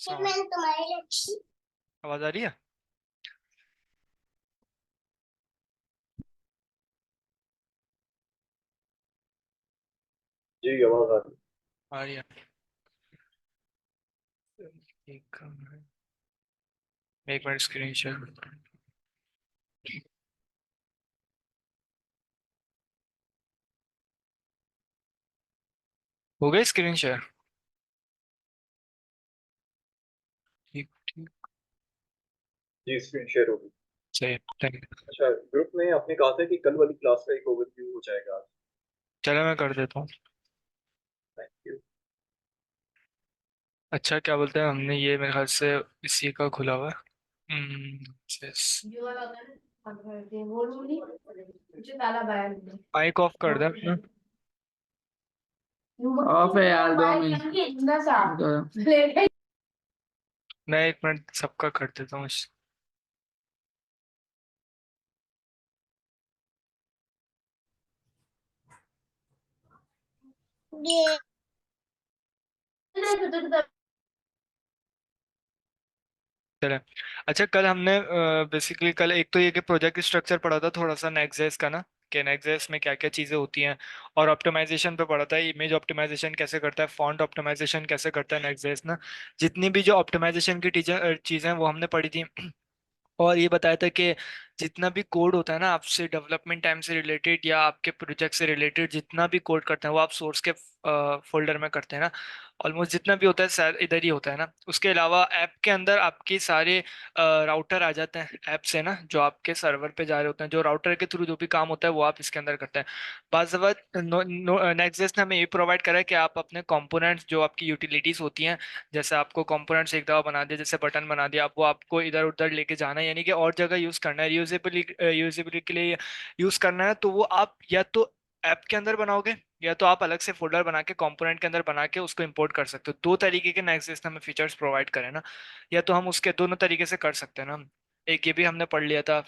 सवाल। आवाज आ रही है? जी आवाज आ रही आ रही है। एक एक मिनट, स्क्रीन शेयर हो गई। स्क्रीन शेयर ठीक ठीक। जी स्क्रीन शेयर होगी। सही, थैंक यू। अच्छा ग्रुप में आपने कहा था कि कल वाली क्लास का एक ओवरव्यू हो जाएगा आज। चलो मैं कर देता हूँ। Thank you. अच्छा, क्या बोलते हैं, हमने ये मेरे ख्याल से इसी का खुला हुआ है। yes। माइक ऑफ कर दे अपना। ऑफ है यार, 2 मिनट। मैं एक मिनट सबका कर देता हूँ। चले। अच्छा, कल हमने बेसिकली कल एक तो ये कि प्रोजेक्ट स्ट्रक्चर पढ़ा था थोड़ा सा नेक्स्ट का ना, कि नेक्स्ट में क्या क्या चीज़ें होती हैं। और ऑप्टिमाइजेशन पे पढ़ा था, इमेज ऑप्टिमाइजेशन कैसे करता है, फॉन्ट ऑप्टिमाइजेशन कैसे करता है नेक्स्ट ना। जितनी भी जो ऑप्टिमाइजेशन की टीचर चीज़ें हैं वो हमने पढ़ी थी। और ये बताया था कि जितना भी कोड होता है ना, आपसे डेवलपमेंट टाइम से रिलेटेड या आपके प्रोजेक्ट से रिलेटेड जितना भी कोड करते हैं वो आप सोर्स के फोल्डर में करते हैं ना। ऑलमोस्ट जितना भी होता है शायद इधर ही होता है ना। उसके अलावा ऐप के अंदर आपके सारे राउटर आ जाते हैं ऐप से ना, जो आपके सर्वर पे जा रहे होते हैं, जो राउटर के थ्रू जो भी काम होता है वो आप इसके अंदर करते हैं। बाज़ नेक्स्ट ने हमें ये प्रोवाइड करा है कि आप अपने कंपोनेंट्स जो आपकी यूटिलिटीज होती हैं, जैसे आपको कंपोनेंट्स एक दफा बना दिया, जैसे बटन बना दिया, आप वो आपको इधर उधर लेके जाना है, यानी कि और जगह यूज करना है, यूजेबिलिटी के लिए यूज करना है, तो वो आप या तो ऐप के अंदर बनाओगे या तो आप अलग से फोल्डर बना के कंपोनेंट के अंदर बना के उसको इंपोर्ट कर सकते हो। दो तरीके के नेक्स्ट हमें फीचर्स प्रोवाइड करें ना, या तो हम उसके दोनों तरीके से कर सकते हैं ना। एक ये भी हमने पढ़ लिया था,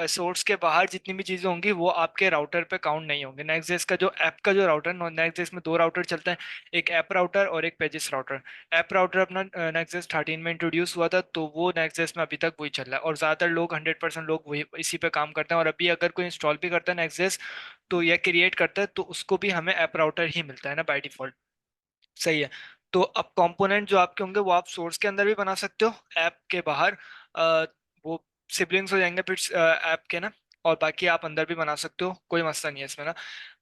सोर्स के बाहर जितनी भी चीजें होंगी वो आपके राउटर पे काउंट नहीं होंगे। नेक्स्ट का जो ऐप का जो राउटर, नेक्स्ट में दो राउटर चलते हैं, एक ऐप राउटर और एक पेजेस राउटर। ऐप राउटर अपना नेक्स्ट 13 में इंट्रोड्यूस हुआ था, तो वो नेक्स्ट में अभी तक वही चल रहा है और ज़्यादातर लोग 100% लोग वही इसी पे काम करते हैं। और अभी अगर कोई इंस्टॉल भी करता है नेक्स्ट तो या क्रिएट करता है तो उसको भी हमें ऐप राउटर ही मिलता है ना बाय डिफॉल्ट। सही है। तो अब कंपोनेंट जो आपके होंगे वो आप सोर्स के अंदर भी बना सकते हो, ऐप के बाहर वो सिबलिंग्स हो जाएंगे फिर ऐप के ना। और बाकी आप अंदर भी बना सकते हो, कोई मसला नहीं है इसमें ना।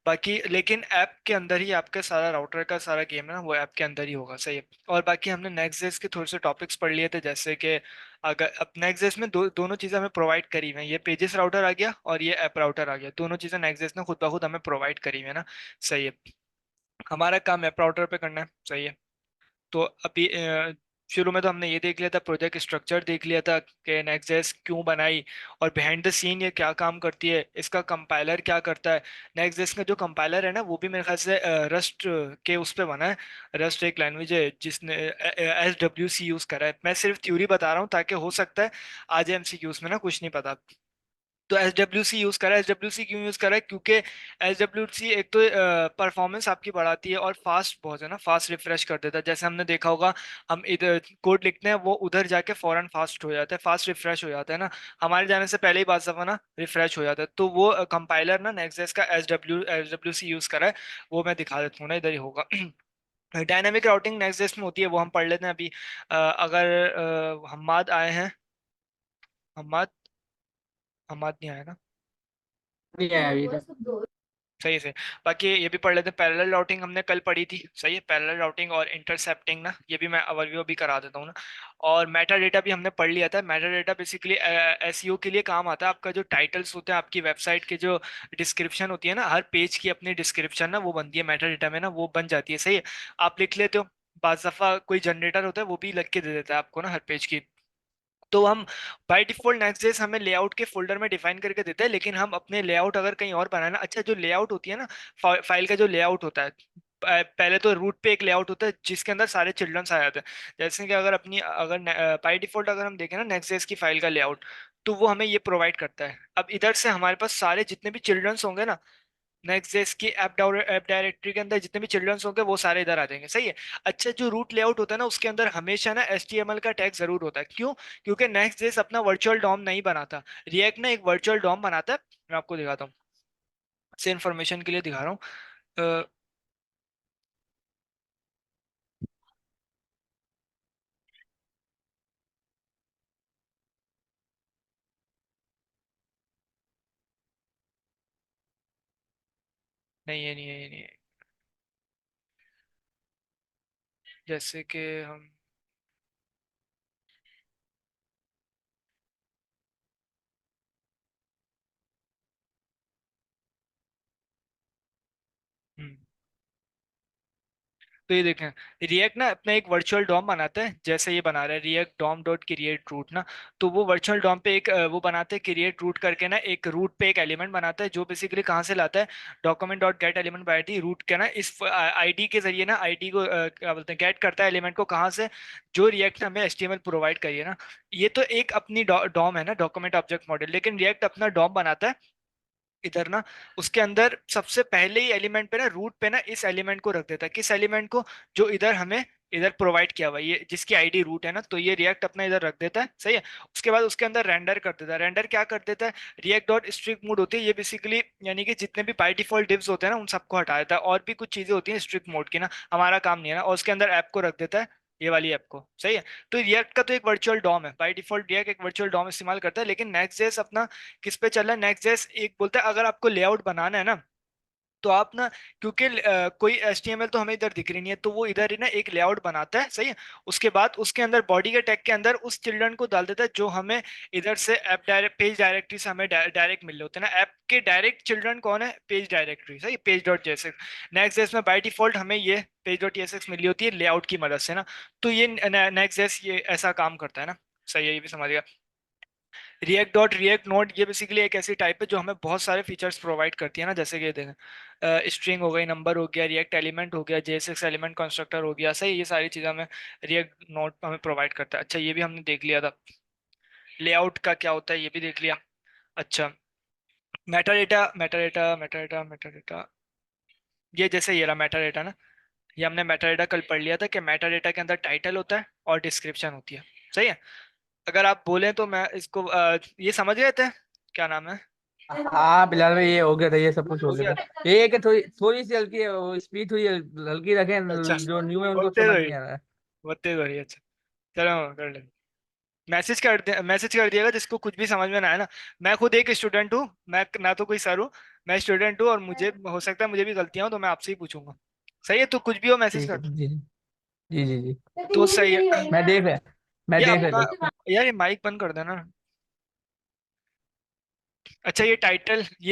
बाकी लेकिन ऐप के अंदर ही आपका सारा राउटर का सारा गेम है ना, वो ऐप के अंदर ही होगा। सही है। और बाकी हमने नेक्स्ट के थोड़े से टॉपिक्स पढ़ लिए थे, जैसे कि अगर अब नेक्स्ट में दोनों चीज़ें हमें प्रोवाइड करी हुई हैं, ये पेजेस राउटर आ गया और ये ऐप राउटर आ गया, दोनों चीज़ें नेक्स्ट ने खुद ब खुद हमें प्रोवाइड करी हुई है ना। सही है। हमारा काम ऐप राउटर पे करना है। सही है। तो अभी शुरू में तो हमने ये देख लिया था, प्रोजेक्ट स्ट्रक्चर देख लिया था कि नेक्स्ट क्यों बनाई और बिहाइंड द सीन ये क्या काम करती है, इसका कंपाइलर क्या करता है। नेक्स्ट का जो कंपाइलर है ना वो भी मेरे ख्याल से रस्ट के उस पे बना है। रस्ट एक लैंग्वेज है जिसने SWC यूज़ करा है। मैं सिर्फ थ्योरी बता रहा हूँ ताकि हो सकता है आ जाए MCQs में ना, कुछ नहीं पता। तो SWC यूज करा है। SWC क्यों यूज करा है? क्योंकि SWC एक तो परफॉर्मेंस आपकी बढ़ाती है और फास्ट बहुत है ना, फास्ट रिफ्रेश कर देता है। जैसे हमने देखा होगा, हम इधर कोड लिखते हैं वो उधर जाके फौरन फास्ट हो जाता है, फास्ट रिफ्रेश हो जाता है ना, हमारे जाने से पहले ही बात दफा ना रिफ्रेश हो जाता है। तो वो कंपाइलर ना नेक्स्ट का SWC यूज करा है। वो मैं दिखा देता हूँ ना, इधर ही होगा। डायनामिक राउटिंग नेक्स्ट में होती है, वो हम पढ़ लेते हैं अभी। अगर हम्माद आए हैं, हम्माद हम्माद नहीं आया ना। नहीं आया अभी तक। सही से। बाकी ये भी पढ़ लेते हैं, पैरेलल राउटिंग हमने कल पढ़ी थी। सही है। पैरेलल राउटिंग और इंटरसेप्टिंग ना, ये भी मैं ओवरव्यू भी करा देता हूँ ना। और मेटा डेटा भी हमने पढ़ लिया था। मेटा डेटा बेसिकली SEO के लिए काम आता है। आपका जो टाइटल्स होते हैं, आपकी वेबसाइट के जो डिस्क्रिप्शन होती है ना, हर पेज की अपनी डिस्क्रिप्शन ना वो बनती है मेटा डेटा में ना, वो बन जाती है। सही है। आप लिख लेते हो, बाज दफा कोई जनरेटर होता है वो भी लिख के दे देता है आपको ना हर पेज की। तो हम बाय डिफॉल्ट नेक्स्ट डेज हमें लेआउट के फोल्डर में डिफाइन करके देते हैं, लेकिन हम अपने लेआउट अगर कहीं और बनाना, अच्छा जो लेआउट होती है ना, फाइल का जो लेआउट होता है, पहले तो रूट पे एक लेआउट होता है जिसके अंदर सारे चिल्ड्रंस आ जाते हैं। जैसे कि अगर अपनी अगर बाय डिफॉल्ट अगर हम देखें ना नेक्स्ट डेज की फाइल का लेआउट, तो वो हमें ये प्रोवाइड करता है। अब इधर से हमारे पास सारे जितने भी चिल्ड्रंस होंगे ना, नेक्स्ट जेएस की ऐप डायरेक्टरी के अंदर जितने भी चिल्ड्रंस होंगे वो सारे इधर आ जाएंगे, सही है। अच्छा, जो रूट लेआउट होता है ना उसके अंदर हमेशा ना HTML का टैग जरूर होता है। क्यों? क्योंकि नेक्स्ट जेएस अपना वर्चुअल डॉम नहीं बनाता, रिएक्ट ना एक वर्चुअल डॉम बनाता है। मैं आपको दिखाता हूँ, से इन्फॉर्मेशन के लिए दिखा रहा हूँ। नहीं, ये नहीं है, ये नहीं है। जैसे कि हम हम्म, तो ये देखें, रिएक्ट ना अपना एक वर्चुअल डॉम बनाता है, जैसे ये बना रहा है React DOM dot create root ना। तो वो वर्चुअल डॉम पे एक वो बनाते हैं क्रिएट रूट करके ना, एक रूट पे एक एलिमेंट बनाता है जो बेसिकली कहाँ से लाता है, document dot get element by ID root के ना, इस आईडी के जरिए ना आईडी को क्या बोलते हैं, गेट करता है एलिमेंट को कहाँ से, जो रिएक्ट हमें HTML प्रोवाइड करिए ना। ये तो एक अपनी डॉम है ना, डॉक्यूमेंट ऑब्जेक्ट मॉडल, लेकिन रिएक्ट अपना डॉम बनाता है इधर ना। उसके अंदर सबसे पहले ही एलिमेंट पे ना, रूट पे ना, इस एलिमेंट को रख देता है। किस एलिमेंट को? जो इधर हमें इधर प्रोवाइड किया हुआ है, ये जिसकी आईडी रूट है ना, तो ये रिएक्ट अपना इधर रख देता है, सही है। उसके बाद उसके अंदर रेंडर कर देता है। रेंडर क्या कर देता है? रिएक्ट डॉट स्ट्रिक्ट मोड होती है ये बेसिकली, यानी कि जितने भी बाय डिफॉल्ट डिव्स होते हैं ना उन सबको हटा देता है, और भी कुछ चीजें होती हैं स्ट्रिक्ट मोड की ना, हमारा काम नहीं है ना। और उसके अंदर ऐप को रख देता है, ये वाली ऐप को, सही है। तो रिएक्ट का तो एक वर्चुअल डॉम है, बाय डिफॉल्ट रिएक्ट एक वर्चुअल डॉम इस्तेमाल करता है। लेकिन नेक्स्ट अपना किस पे चल रहा है? नेक्स्ट जेएस एक बोलता है अगर आपको लेआउट बनाना है ना, तो आप ना, क्योंकि कोई HTML तो हमें इधर दिख रही नहीं है, तो वो इधर ही ना एक लेआउट बनाता है, सही है। उसके बाद उसके अंदर बॉडी के टैग के अंदर उस चिल्ड्रन को डाल देता है जो हमें इधर से ऐप डायरेक्ट पेज डायरेक्टरी से हमें डायरेक्ट मिल रहे होते हैं ना। ऐप के डायरेक्ट चिल्ड्रन कौन है? पेज डायरेक्टरी, सही, page dot JSX. Next JS में बाय डिफॉल्ट हमें ये पेज डॉट जेएसएक्स मिली होती है लेआउट की मदद से ना। तो ये नेक्स्ट जेएस ये ऐसा काम करता है ना, सही है, ये भी समझ गया। रिएक्ट डॉट रिएक्ट नोड ये बेसिकली एक ऐसी टाइप है जो हमें बहुत सारे फीचर्स प्रोवाइड करती है ना, जैसे कि देखें स्ट्रिंग हो गई, नंबर हो गया, रिएक्ट एलिमेंट हो गया, JSX एलिमेंट कंस्ट्रक्टर हो गया, सही, ये सारी चीज़ें हमें रिएक्ट नोड हमें प्रोवाइड करता है। अच्छा, ये भी हमने देख लिया था, लेआउट का क्या होता है ये भी देख लिया। अच्छा, मेटा डेटा, ये जैसे ये रहा मेटा डेटा ना, ये हमने मेटा डेटा कल पढ़ लिया था कि मेटा डेटा के अंदर टाइटल होता है और डिस्क्रिप्शन होती है, सही है। अगर आप बोलें तो मैं इसको ये समझ गए थे, क्या नाम है? हाँ बिलाल भाई, ये हो गया था, ये सब कुछ हो हो गया गया था। था। ये है कि थोड़ी थोड़ी सी हल्की स्पीड थोड़ी हल्की अच्छा, रखें, जो न्यू है उनको होते समझ तो ही नहीं आ रहा है। होते तो ही अच्छा, चलो कर ले। मैसेज कर दिएगा जिसको कुछ भी समझ में ना आए ना। मैं खुद एक स्टूडेंट हूँ, मैं ना तो कोई सर हूँ, मैं स्टूडेंट हूँ, और मुझे हो सकता है मुझे भी गलतियां हो, तो मैं आपसे ही पूछूंगा, सही है। तो कुछ भी हो मैसेज ठीक कर है दो। जी। जी जी जी। तो सही है। मैं देख रहा मैं ये देख आपका, रहा यार ये माइक बंद कर देना। अच्छा, ये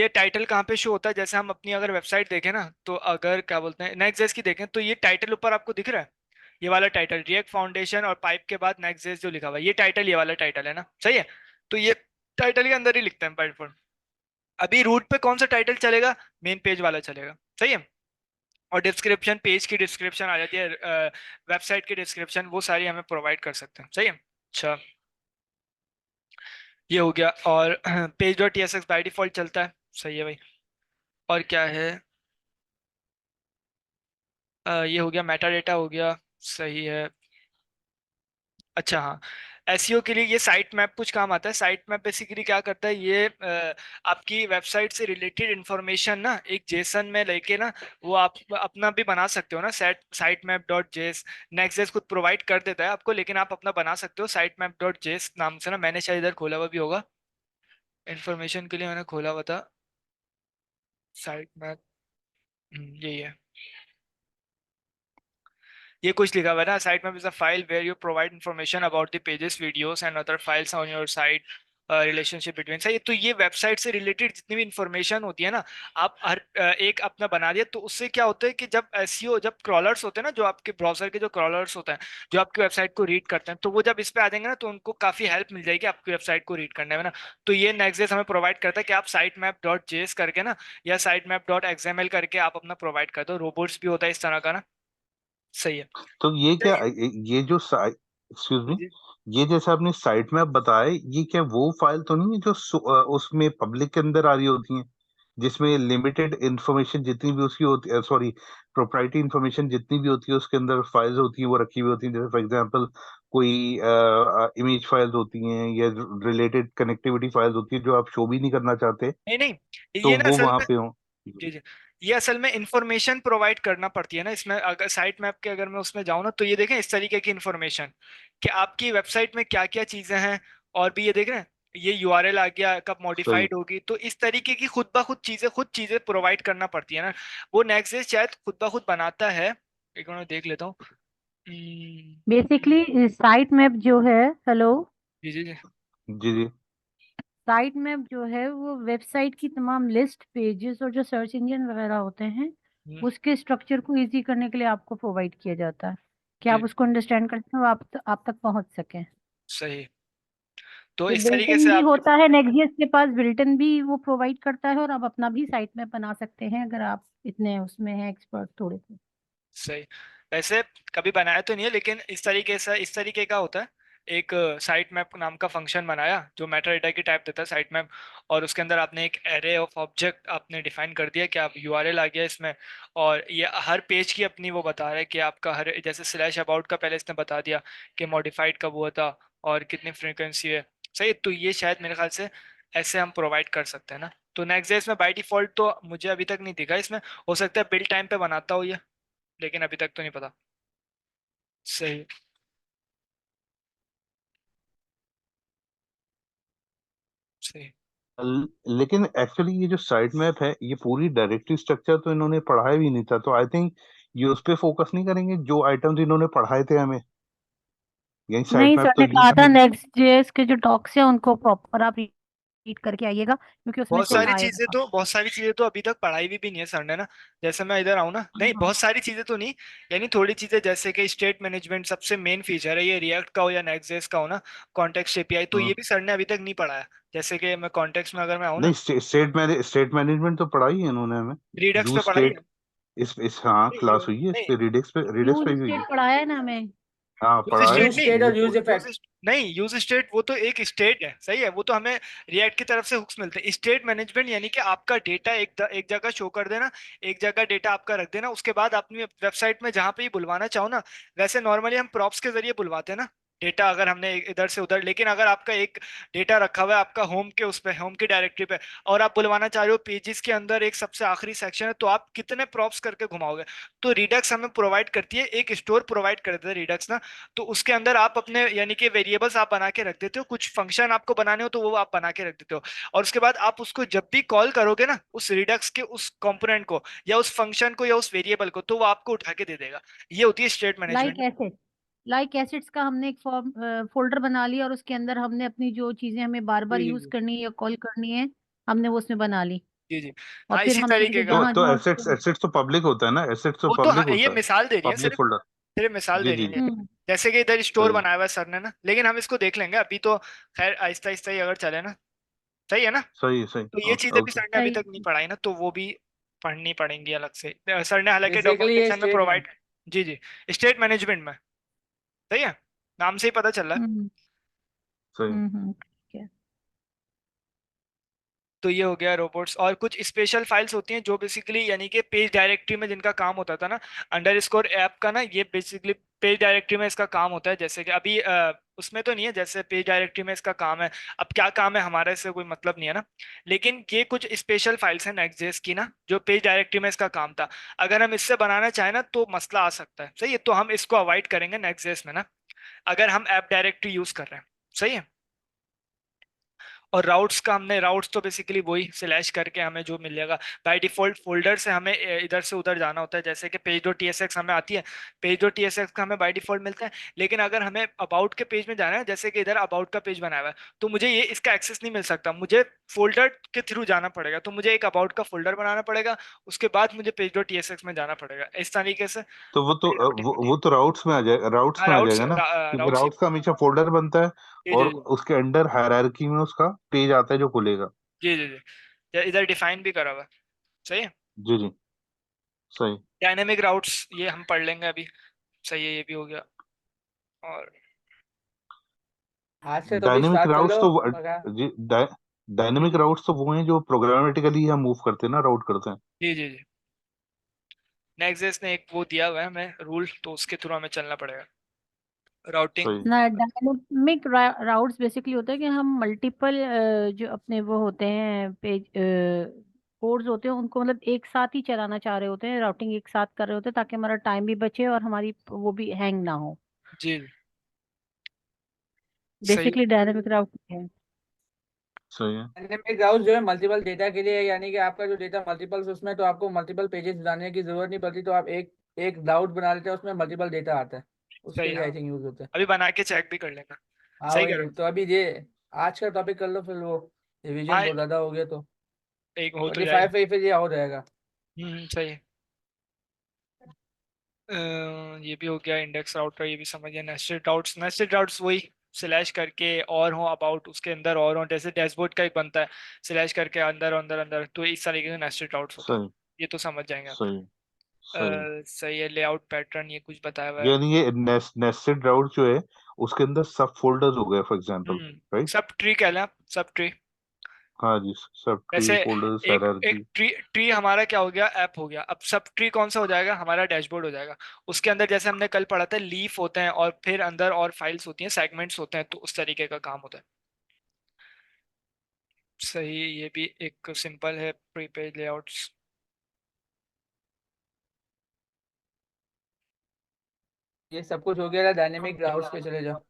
टाइटल कहाँ पे शो होता है? जैसे हम अपनी अगर वेबसाइट देखें ना, तो अगर क्या बोलते हैं नेक्स्ट की देखें, तो ये टाइटल ऊपर आपको दिख रहा है, ये वाला टाइटल रिएक्ट फाउंडेशन और पाइप के बाद नेक्स्ट जो लिखा हुआ है, ये टाइटल, ये वाला टाइटल है ना, सही है। तो ये टाइटल के अंदर ही लिखते हैं बाय डिफॉल्ट। अभी रूट पे कौन सा टाइटल चलेगा? मेन पेज वाला चलेगा, सही है। और डिस्क्रिप्शन, पेज की डिस्क्रिप्शन आ जाती है, वेबसाइट की डिस्क्रिप्शन, वो सारी हमें प्रोवाइड कर सकते हैं, सही है। अच्छा, ये हो गया। और page dot TSX by default चलता है, सही है भाई। और क्या है? ये हो गया, मेटा डेटा हो गया, सही है। अच्छा हाँ, SEO के लिए ये साइट मैप कुछ काम आता है। साइट मैप बेसिकली क्या करता है, ये आपकी वेबसाइट से रिलेटेड इंफॉर्मेशन ना एक जेसन में लेके ना, वो आप अपना भी बना सकते हो ना। साइट मैप डॉट जेस, नेक्स्ट जेस खुद प्रोवाइड कर देता है आपको, लेकिन आप अपना बना सकते हो साइट मैप डॉट जेस नाम से ना। मैंने शायद इधर खोला हुआ भी होगा, इंफॉर्मेशन के लिए मैंने खोला हुआ था साइट मैप, यही है। ये कुछ लिखा हुआ है ना, site map is a file where you provide information about the pages, videos and other files on your site, relationship between, सही। तो ये वेबसाइट से रिलेटेड जितनी भी इंफॉर्मेशन होती है ना, आप हर एक अपना बना दिया, तो उससे क्या होता है कि जब SEO, जब क्रॉलर्स होते हैं ना, जो आपके ब्राउजर के जो क्रॉलर्स होते हैं, जो आपकी वेबसाइट को रीड करते हैं, तो वो जब इस पे आ जाएंगे ना, तो उनको काफी हेल्प मिल जाएगी आपकी वेबसाइट को रीड करने में ना। तो ये नेक्स्ट हमें प्रोवाइड करता है कि आप साइट मैप डॉट जेएस करके ना, या साइट मैप डॉट XML करके आप अपना प्रोवाइड कर दो। रोबोट्स भी होता है इस तरह का ना, सही है। तो ये क्या, ये जो एक्सक्यूज जी मी, जी। ये जैसे आपने साइट मैप बताया, ये क्या वो फाइल तो नहीं है जो उसमें पब्लिक के अंदर आ रही होती है? जिसमें लिमिटेड इंफॉर्मेशन जितनी भी उसकी होती है, सॉरी, प्रोप्राइटरी इंफॉर्मेशन जितनी भी होती है उसके अंदर फाइल्स होती है वो रखी हुई होती है, जैसे फॉर एग्जांपल कोई इमेज फाइल्स होती हैं या रिलेटेड कनेक्टिविटी फाइल्स होती है जो आप शो भी नहीं करना चाहते, नहीं नहीं, तो ये ना वो असल वहां में, पे हो। जी जी, ये असल में इंफॉर्मेशन प्रोवाइड करना पड़ती है ना इसमें। अगर साइट मैप के अगर मैं उसमें जाऊँ ना, तो ये देखें इस तरीके की इंफॉर्मेशन कि आपकी वेबसाइट में क्या क्या चीजें हैं, और भी ये देख रहे हैं ये यूआरएल आ गया, कब सही। मॉडिफाइड होगी, तो इस तरीके की खुद चीजें प्रोवाइड करना पड़ती है ना। वो नेक्स्ट शायद खुद ब खुद बनाता है। एक मिनट देख लेता हूँ। बेसिकली साइट मैप जो है, हेलो, जी जी जी। जी जी। साइट मैप जो है वो वेबसाइट की तमाम लिस्ट, पेजेस और जो सर्च इंजन वगैरह होते हैं हम्म, उसके स्ट्रक्चर को इजी करने के लिए आपको प्रोवाइड किया जाता है कि जी आप उसको अंडरस्टैंड करते हो, आप तक पहुंच सकें। सही। तो ये इस तरीके बिल्टन से भी आप, होता है, नेक्सट के पास बिल्टन भी वो प्रोवाइड करता है, और आप अपना भी साइट मैप बना सकते हैं अगर आप इतने उसमें हैं एक्सपर्ट थोड़े से। सही। वैसे कभी बनाया तो नहीं है, लेकिन इस तरीके का होता है। एक साइट मैप नाम का फंक्शन बनाया जो मेटा डेटा की टाइप देता है साइट मैप, और उसके अंदर आपने एक एरे ऑफ ऑब्जेक्ट आपने डिफाइन कर दिया कि आप यूआरएल आ गया इसमें, और ये हर पेज की अपनी वो बता रहा है कि आपका हर, जैसे स्लैश अबाउट का पहले इसने बता दिया कि मॉडिफाइड कब हुआ था और कितनी फ्रीक्वेंसी है। सही, तो ये शायद मेरे ख्याल से ऐसे हम प्रोवाइड कर सकते हैं ना। तो नेक्स्ट में बाय डिफॉल्ट तो मुझे अभी तक नहीं दिखा इसमें, हो सकता है बिल्ड टाइम पे बनाता हो ये, लेकिन अभी तक तो नहीं पता। सही। सही। लेकिन एक्चुअली ये जो साइट मैप है ये पूरी डायरेक्टरी स्ट्रक्चर तो इन्होंने पढ़ाया भी नहीं था, तो आई थिंक ये उस पे फोकस नहीं करेंगे जो आइटम्स इन्होंने पढ़ाए थे हमें, यही साइट नहीं, मैप सर तो ने ये कहा था समझ। नेक्स्ट जेएस के जो टॉक्स है उनको प्रॉपर आप रीड करके आइएगा क्योंकि उसमें से आएगा। बहुत सारी चीजें तो अभी तक पढ़ाई भी नहीं है सर ने ना। जैसे मैं इधर आऊँ ना, नहीं हाँ। बहुत सारी चीजें तो नहीं, यानी थोड़ी चीजें, जैसे कि स्टेट मैनेजमेंट सबसे मेन फीचर है, ये रिएक्ट का हो या नेक्स्ट का हो ना, कॉन्टेक्स्ट एपीआई, तो हम्म। ये भी सर ने अभी तक नहीं पढ़ाया। जैसे कि मैं कॉन्टेक्स्ट में अगर मैं आऊँ ना, नहीं, स्टेट मैनेजमेंट तो पढ़ाई है इन्होंने हमें। रिडक्स पे यूज पढ़ाई स्टेट, है। इस हाँ नहीं क्लास हुई है इस नहीं, पे, रिडिक्स पे यूज भी हुई स्टेट है। पढ़ाया है ना हमें। हाँ यूज पढ़ा है। स्टेट यूज नहीं, स्टेट और यूज यूज, इफेक्ट। नहीं यूज स्टेट वो तो एक स्टेट है, सही है, वो तो हमें रिएक्ट की तरफ से हुक्स मिलते हैं। स्टेट मैनेजमेंट यानी कि आपका डेटा एक जगह शो कर देना, एक जगह डेटा आपका रख देना, उसके बाद अपनी वेबसाइट में जहां पे ही बुलवाना चाहो ना, वैसे नॉर्मली हम प्रॉप्स के जरिए बुलवाते हैं ना डेटा, अगर हमने इधर से उधर, लेकिन अगर आपका एक डेटा रखा हुआ है आपका होम के उस पे, होम की डायरेक्टरी पे, और आप बुलवाना चाह रहे हो पेजेस के अंदर एक सबसे आखिरी सेक्शन है, तो आप कितने प्रॉप्स करके घुमाओगे। तो रिडक्स हमें प्रोवाइड करती है, एक स्टोर प्रोवाइड करते हैं रिडक्स ना, तो उसके अंदर आप अपने यानी कि वेरिएबल्स आप बना के रख देते हो, कुछ फंक्शन आपको बनाने हो तो वो आप बना के रख देते हो, और उसके बाद आप उसको जब भी कॉल करोगे ना उस रिडक्स के उस कंपोनेंट को या उस फंक्शन को या उस वेरिएबल को, तो वो आपको उठा के दे देगा। ये होती है state like management. Asset, like assets का हमने एक फॉर्म फोल्डर बना लिया और उसके अंदर हमने अपनी जो चीजें हमें बार बार जी जी यूज जी करनी है या कॉल करनी है हमने वो उसमें बना ली, जी जी। और हाँ फिर इसी हमने तरीके उसे का। जहां तो जहां एसेट्स, एसेट्स तो पब्लिक होता है ना, एसेट्स तो वो तो पब्लिक ये होता है, मिसाल दे रही है पब्लिक सिर्फ, फोल्डर। सिर्फ मिसाल जी दे रही जी है, जी। लेकिन जैसे कि इधर स्टोर सही। बनाया हुआ है सर ने ना, लेकिन हम इसको देख लेंगे अभी तो, खैर आहिस्ता आहिस्ता ही अगर चले ना, सही है ना। सही सही। तो ये ओके चीजें भी ओके। सर ने अभी सही। तक नहीं पढ़ाई ना, तो वो भी पढ़नी पड़ेंगी अलग से। सर ने हालांकि बेसिकली ये डॉक्यूमेंटेशन में स्टेट में। प्रोवाइड, जी जी, स्टेट मैनेजमेंट में, सही है, नाम से ही पता चल रहा है। हम्म। सही। ठीक है। तो ये हो गया रोबोट्स, और कुछ स्पेशल फाइल्स होती हैं जो बेसिकली यानी कि पेज डायरेक्टरी में जिनका काम होता था ना, अंडरस्कोर ऐप का ना, ये बेसिकली पेज डायरेक्टरी में इसका काम होता है। जैसे कि अभी उसमें तो नहीं है, जैसे पेज डायरेक्टरी में इसका काम है, अब क्या काम है हमारे से कोई मतलब नहीं है ना, लेकिन ये कुछ स्पेशल फाइल्स हैं नेक्स्ट की ना, जो पेज डायरेक्टरी में इसका काम था। अगर हम इससे बनाना चाहें ना तो मसला आ सकता है, सही है, तो हम इसको अवॉइड करेंगे नेक्स्ट में ना, अगर हम ऐप डायरेक्टरी यूज कर रहे हैं, सही है। और राउट्स का, हमने राउट्स तो बेसिकली वही स्लैश करके हमें जो मिल जाएगा बाय डिफॉल्ट फोल्डर से, हमें इधर से उधर जाना होता है, जैसे कि पेज डॉट टीएसएक्स हमें आती है, पेज डॉट टीएसएक्स का हमें बाय डिफॉल्ट मिलता है। लेकिन अगर हमें अबाउट के पेज में जाना है, जैसे कि इधर अबाउट का पेज बनाया हुआ है, तो मुझे ये इसका एक्सेस नहीं मिल सकता, मुझे फोल्डर के थ्रू जाना पड़ेगा, तो मुझे एक अबाउट का फोल्डर बनाना पड़ेगा, उसके बाद मुझे पेज डॉट टीएसएक्स में जाना पड़ेगा, इस तरीके से तो वो तो पेज डॉट टीएसएक्स। वो तो राउट्स में आ जाएगा, राउट्स हाँ में आ राउट्स, जाएगा ना, क्योंकि राउट्स, राउट्स का हमेशा फोल्डर बनता है जी और जी उसके अंडर हायरार्की में उसका पेज आता है जो खुलेगा। जी जी जी जी, इधर डिफाइन भी करा हुआ है, सही है। जी जी। सही। डायनेमिक राउट्स ये हम पढ़ लेंगे अभी, सही है, ये भी हो गया। और आज से तो भी डायनेमिक स्टार्ट कर राउट्स दो तो मगर। जी, डायनेमिक राउट्स तो वो हैं जो प्रोग्रामेटिकली हम मूव करते हैं ना, राउट करते हैं। जी जी जी। नेक्स्ट ने एक वो दिया हुआ है हमें रूल, तो उसके थ्रू हमें चलना पड़ेगा राउटिंग। सही। ना डायनेमिक राउट्स बेसिकली होता है कि हम मल्टीपल जो अपने वो होते हैं पेज कोड्स होते हैं उनको मतलब एक साथ ही चलाना चाह रहे होते हैं, राउटिंग एक साथ कर रहे होते हैं ताकि हमारा टाइम भी बचे और हमारी वो भी हैंग ना हो। जी सही है। बेसिकली डायनेमिक राउट है। सही है। डायनेमिक राउट जो है मल्टीपल डेटा के लिए है, यानी कि आपका जो डेटा मल्टीपल उसमें तो आपको मल्टीपल पेजेस बनाने की जरूरत नहीं पड़ती, तो आप एक एक राउट बना लेते हैं उसमें मल्टीपल डेटा आता है, उसके सही, लिए हाँ। आई थिंक यूज होता है। अभी बना के चेक भी कर लेना। हाँ सही वही करो। तो, अभी ये आज का टॉपिक कर लो, फिर वो रिवीजन हाँ, बहुत ज्यादा हो गया तो एक हो तो 25 जाएगा। पे फिर ये हो जाएगा। सही है। ये भी हो गया इंडेक्स राउट का, ये भी समझ गया। नेस्टेड राउट्स वही स्लैश करके और हो अबाउट उसके अंदर और हो, जैसे डैशबोर्ड का एक बनता है स्लैश करके अंदर अंदर अंदर, तो इस तरीके से नेस्टेड राउट्स होते हैं। सही। ये तो समझ जाएंगे आप। सही। सही। सही है। लेआउट पैटर्न ये कुछ बताया हुआ है। यानी ये नेस्टेड राउट जो है उसके अंदर सब फोल्डर्स हो गए for example, right. Sub tree कह लें आप, सब ट्री। हाँ जी, सब ट्री, जैसे फोल्डर्स, एक एक हायरार्की। ट्री ट्री हमारा क्या हो गया, ऐप हो गया। अब सब ट्री कौन सा हो जाएगा, हमारा डैशबोर्ड हो जाएगा। उसके अंदर जैसे हमने कल पढ़ा था लीफ होते हैं और फिर अंदर और फाइल्स होती हैं, सेगमेंट्स होते हैं, तो उस तरीके का काम होता है। सही, ये भी एक सिंपल है प्रीपेज लेआउट्स। ये सब कुछ हो गया, डायनेमिक राउट्स पे चले जाओ।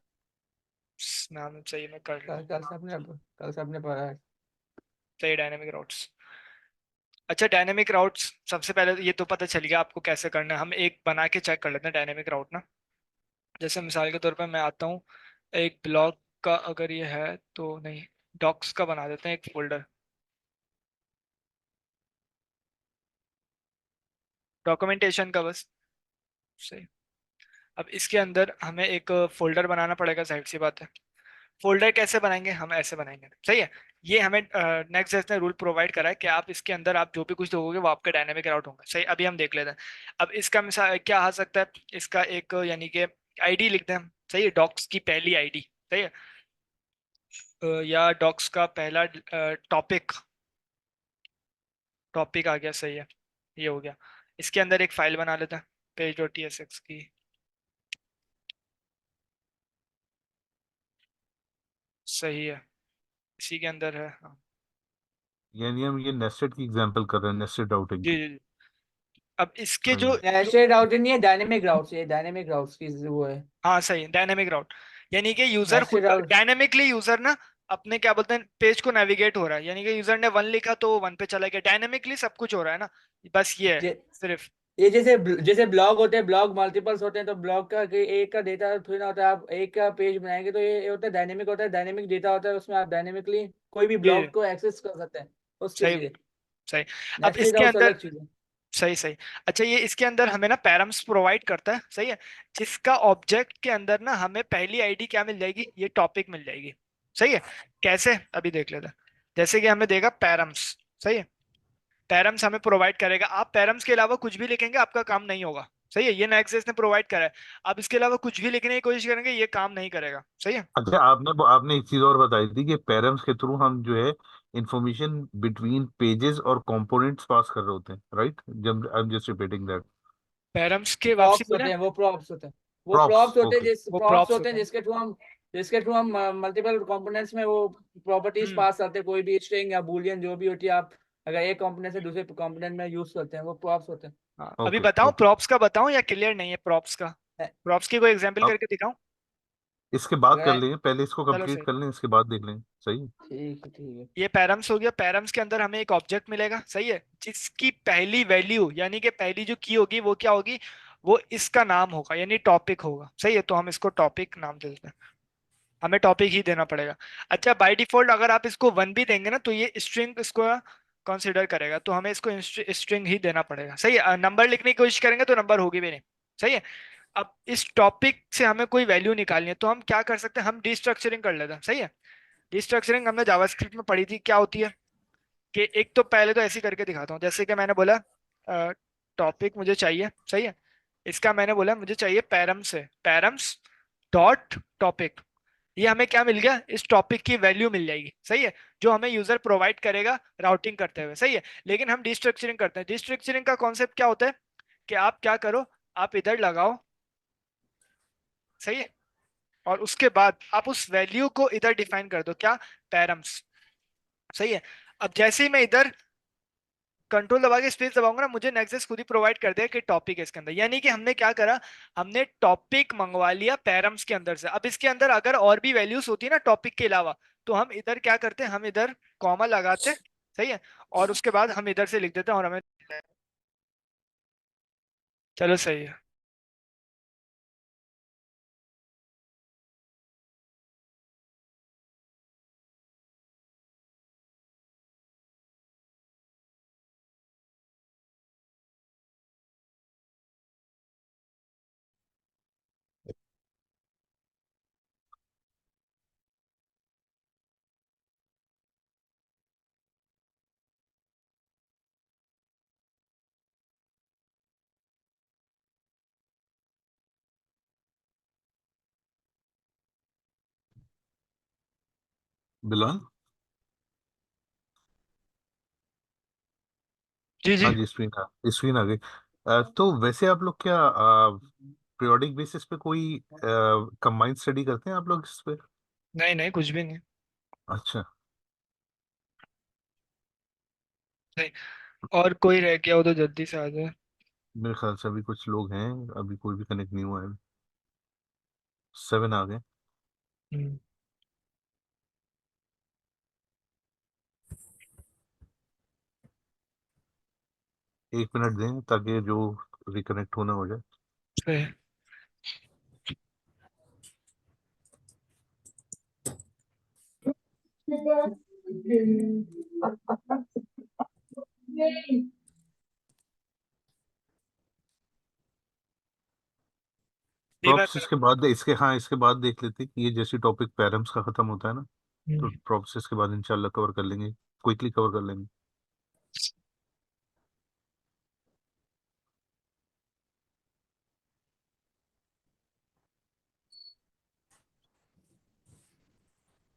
नाम सही मैं कर लूँ। कल से आपने पढ़ा है। सही, डायनेमिक राउट्स। अच्छा, डायनेमिक राउट्स सबसे पहले ये तो पता चल गया आपको कैसे करना है। हम एक बना के चेक कर लेते हैं डायनेमिक राउट ना। जैसे मिसाल के तौर पर मैं आता हूँ, एक ब्लॉग का अगर ये है तो नहीं, डॉक्स का बना देते हैं एक फोल्डर, डॉक्यूमेंटेशन का बस। सही। अब इसके अंदर हमें एक फोल्डर बनाना पड़ेगा, जाहिर सी बात है। फोल्डर कैसे बनाएंगे, हम ऐसे बनाएंगे, सही है। ये हमें नेक्स्ट ने रूल प्रोवाइड करा है कि आप इसके अंदर आप जो भी कुछ दोगे वो आपका डायनेमिक राउट होगा। सही, अभी हम देख लेते हैं। अब इसका मिसाल क्या आ सकता है, इसका एक यानी कि आईडी लिखते हैं हम, सही है, डॉक्स की पहली आईडी, सही है। या डॉक्स का पहला टॉपिक, टॉपिक आ गया, सही है। ये हो गया। इसके अंदर एक फाइल बना लेते हैं पेज डॉट tsx की। सही है, इसी के अंदर है, हाँ। यानी हम ये नेस्टेड की एग्जांपल कर रहे हैं, नेस्टेड राउटिंग जी की। जी जी। अब इसके सही जो है। जो नेस्टेड राउट नहीं है, डायनेमिक राउट्स, ये डायनेमिक राउट्स की वो है। हाँ सही, डायनेमिक राउट। यानी कि यूजर खुद नेस्टेड राउट डायनेमिकली, यूजर ना अपने क्या बोलते हैं पेज को नेविगेट हो रहा है, यानी कि यूजर ने वन लिखा तो वन पे चला गया, डायनेमिकली सब कुछ हो रहा है ना। बस ये है सिर्फ। ये जैसे ब्लॉग होते हैं, ब्लॉग मल्टीपल्स होते हैं, तो ब्लॉग का एक का डेटा थोड़ी ना होता है। आप एक का पेज बनाएंगे तो ये होता है डायनेमिक, होता है डायनेमिक डेटा होता है, उसमें आप डायनेमिकली कोई भी जी, ब्लॉग को एक्सेस कर सकते हैं उसके सही लिए। सही। अब नेस्टेड इसके राउट्स अंदर, अलग चीज है। सही सही। अच्छा, ये इसके अंदर हमें ना पैरम्स प्रोवाइड करता है, सही है। जिसका ऑब्जेक्ट के अंदर ना हमें पहली आईडी क्या मिल जाएगी, ये टॉपिक मिल जाएगी, सही है। कैसे, अभी देख लेते हैं। जैसे कि हमें देगा पैरम्स, सही है। पैरम्स हमें प्रोवाइड करेगा, आप पैरम्स के अलावा कुछ भी लिखेंगे आपका काम नहीं होगा, सही है। ये नेक्सस ने प्रोवाइड करा है। आप इसके अलावा कुछ भी लिखने की कोशिश करेंगे, ये काम नहीं करेगा, सही है। अच्छा, आपने आपने एक चीज और बताई थी कि पैरम्स के थ्रू हम जो है इंफॉर्मेशन बिटवीन पेजेस और कंपोनेंट्स पास कर रहे होते हैं, राइट। जब I am just repeating that. Params के वापसी प्रॉप्स बोले, होते हैं, वो प्रॉप्स होते हैं। वो प्रॉप्स, प्रॉप्स होते हैं ओके। जिस वो प्रॉप्स प्रॉप्स होते होते हैं हैं। जिसके थ्रू हम मल्टीपल कंपोनेंट्स में वो प्रॉपर्टीज हम्म पास करते हैं, कोई भी स्ट्रिंग या बूलियन जो भी होती है, आप अगर एक कंपोनेंट से दूसरे कंपोनेंट में यूज करते हैं, वो प्रॉप्स होते हाँ, अभी ओके। बताऊं ओके। प्रॉप्स का बताऊं या क्लियर नहीं है प्रॉप्स का। हैं। प्रॉप्स की कोई एग्जांपल अब करके दिखाऊं। इसके बाद कर अगर लेंगे, पहले इसको चलो कंप्लीट सही। कर लें, इसके बाद देख लेंगे। सही है। ठीक है। ये पैरम्स हो गया। पैरम्स के अंदर हमें एक ऑब्जेक्ट मिलेगा, सही है, जिसकी पहली वैल्यू यानी कि पहली जो की होगी वो क्या होगी, वो इसका नाम होगा यानी टॉपिक होगा, सही है। तो हम इसको टॉपिक नाम दे देते हैं, हमें टॉपिक ही देना पड़ेगा। अच्छा, बाय डिफॉल्ट अगर आप इसको वन भी देंगे ना तो ये स्ट्रिंग इसको कंसिडर करेगा, तो हमें इसको स्ट्रिंग ही देना पड़ेगा, सही है। नंबर लिखने की कोशिश करेंगे तो नंबर होगी भी नहीं, सही है। अब इस टॉपिक से हमें कोई वैल्यू निकालनी है तो हम क्या कर सकते हैं, हम डिस्ट्रक्चरिंग कर लेते हैं, सही है। डिस्ट्रक्चरिंग हमने जावास्क्रिप्ट में पढ़ी थी, क्या होती है कि एक तो पहले तो ऐसे ही करके दिखाता हूँ। जैसे कि मैंने बोला टॉपिक मुझे चाहिए, सही है। इसका मैंने बोला मुझे चाहिए पैरम्स से पैरम्स डॉट टॉपिक। ये हमें क्या मिल गया, इस टॉपिक की वैल्यू मिल जाएगी, सही है, जो हमें यूजर प्रोवाइड करेगा राउटिंग करते हुए, सही है। लेकिन हम डिस्ट्रक्चरिंग करते हैं, डिस्ट्रक्चरिंग का कॉन्सेप्ट क्या होता है कि आप क्या करो, आप इधर लगाओ, सही है, और उसके बाद आप उस वैल्यू को इधर डिफाइन कर दो, क्या, पैरम्स, सही है। अब जैसे ही मैं इधर कंट्रोल दबा के स्पेस दबाऊंगा ना, मुझे नेक्सस खुद ही प्रोवाइड कर देगा कि टॉपिक है इसके अंदर, यानी कि हमने क्या करा, हमने टॉपिक मंगवा लिया पैरम्स के अंदर से। अब इसके अंदर अगर और भी वैल्यूज होती है ना टॉपिक के अलावा, तो हम इधर क्या करते हैं, हम इधर कॉमा लगाते, सही है, और उसके बाद हम इधर से लिख देते हैं और हमें, चलो सही है। बिलोन। जी हाँ जी। जी, स्क्रीन आ गई। तो वैसे आप लोग क्या पीरियोडिक बेसिस पे कोई कंबाइंड स्टडी करते हैं आप लोग इस पे? नहीं नहीं, कुछ भी नहीं। अच्छा। नहीं। और कोई रह गया हो तो जल्दी से आ जाए। मेरे ख्याल से अभी कुछ लोग हैं, अभी कोई भी कनेक्ट नहीं हुआ है। 7 आ गए। हम्म, 1 मिनट दें ताकि जो रिकनेक्ट होना हो जाए। सही है। धीमा प्रोसेस करो। के बाद इसके, हाँ इसके बाद देख लेते हैं कि ये जैसी टॉपिक पैरम्स का खत्म होता है ना, तो हम्म, प्रोसेस के बाद इंशाल्लाह कवर कर लेंगे, क्विकली कवर कर लेंगे।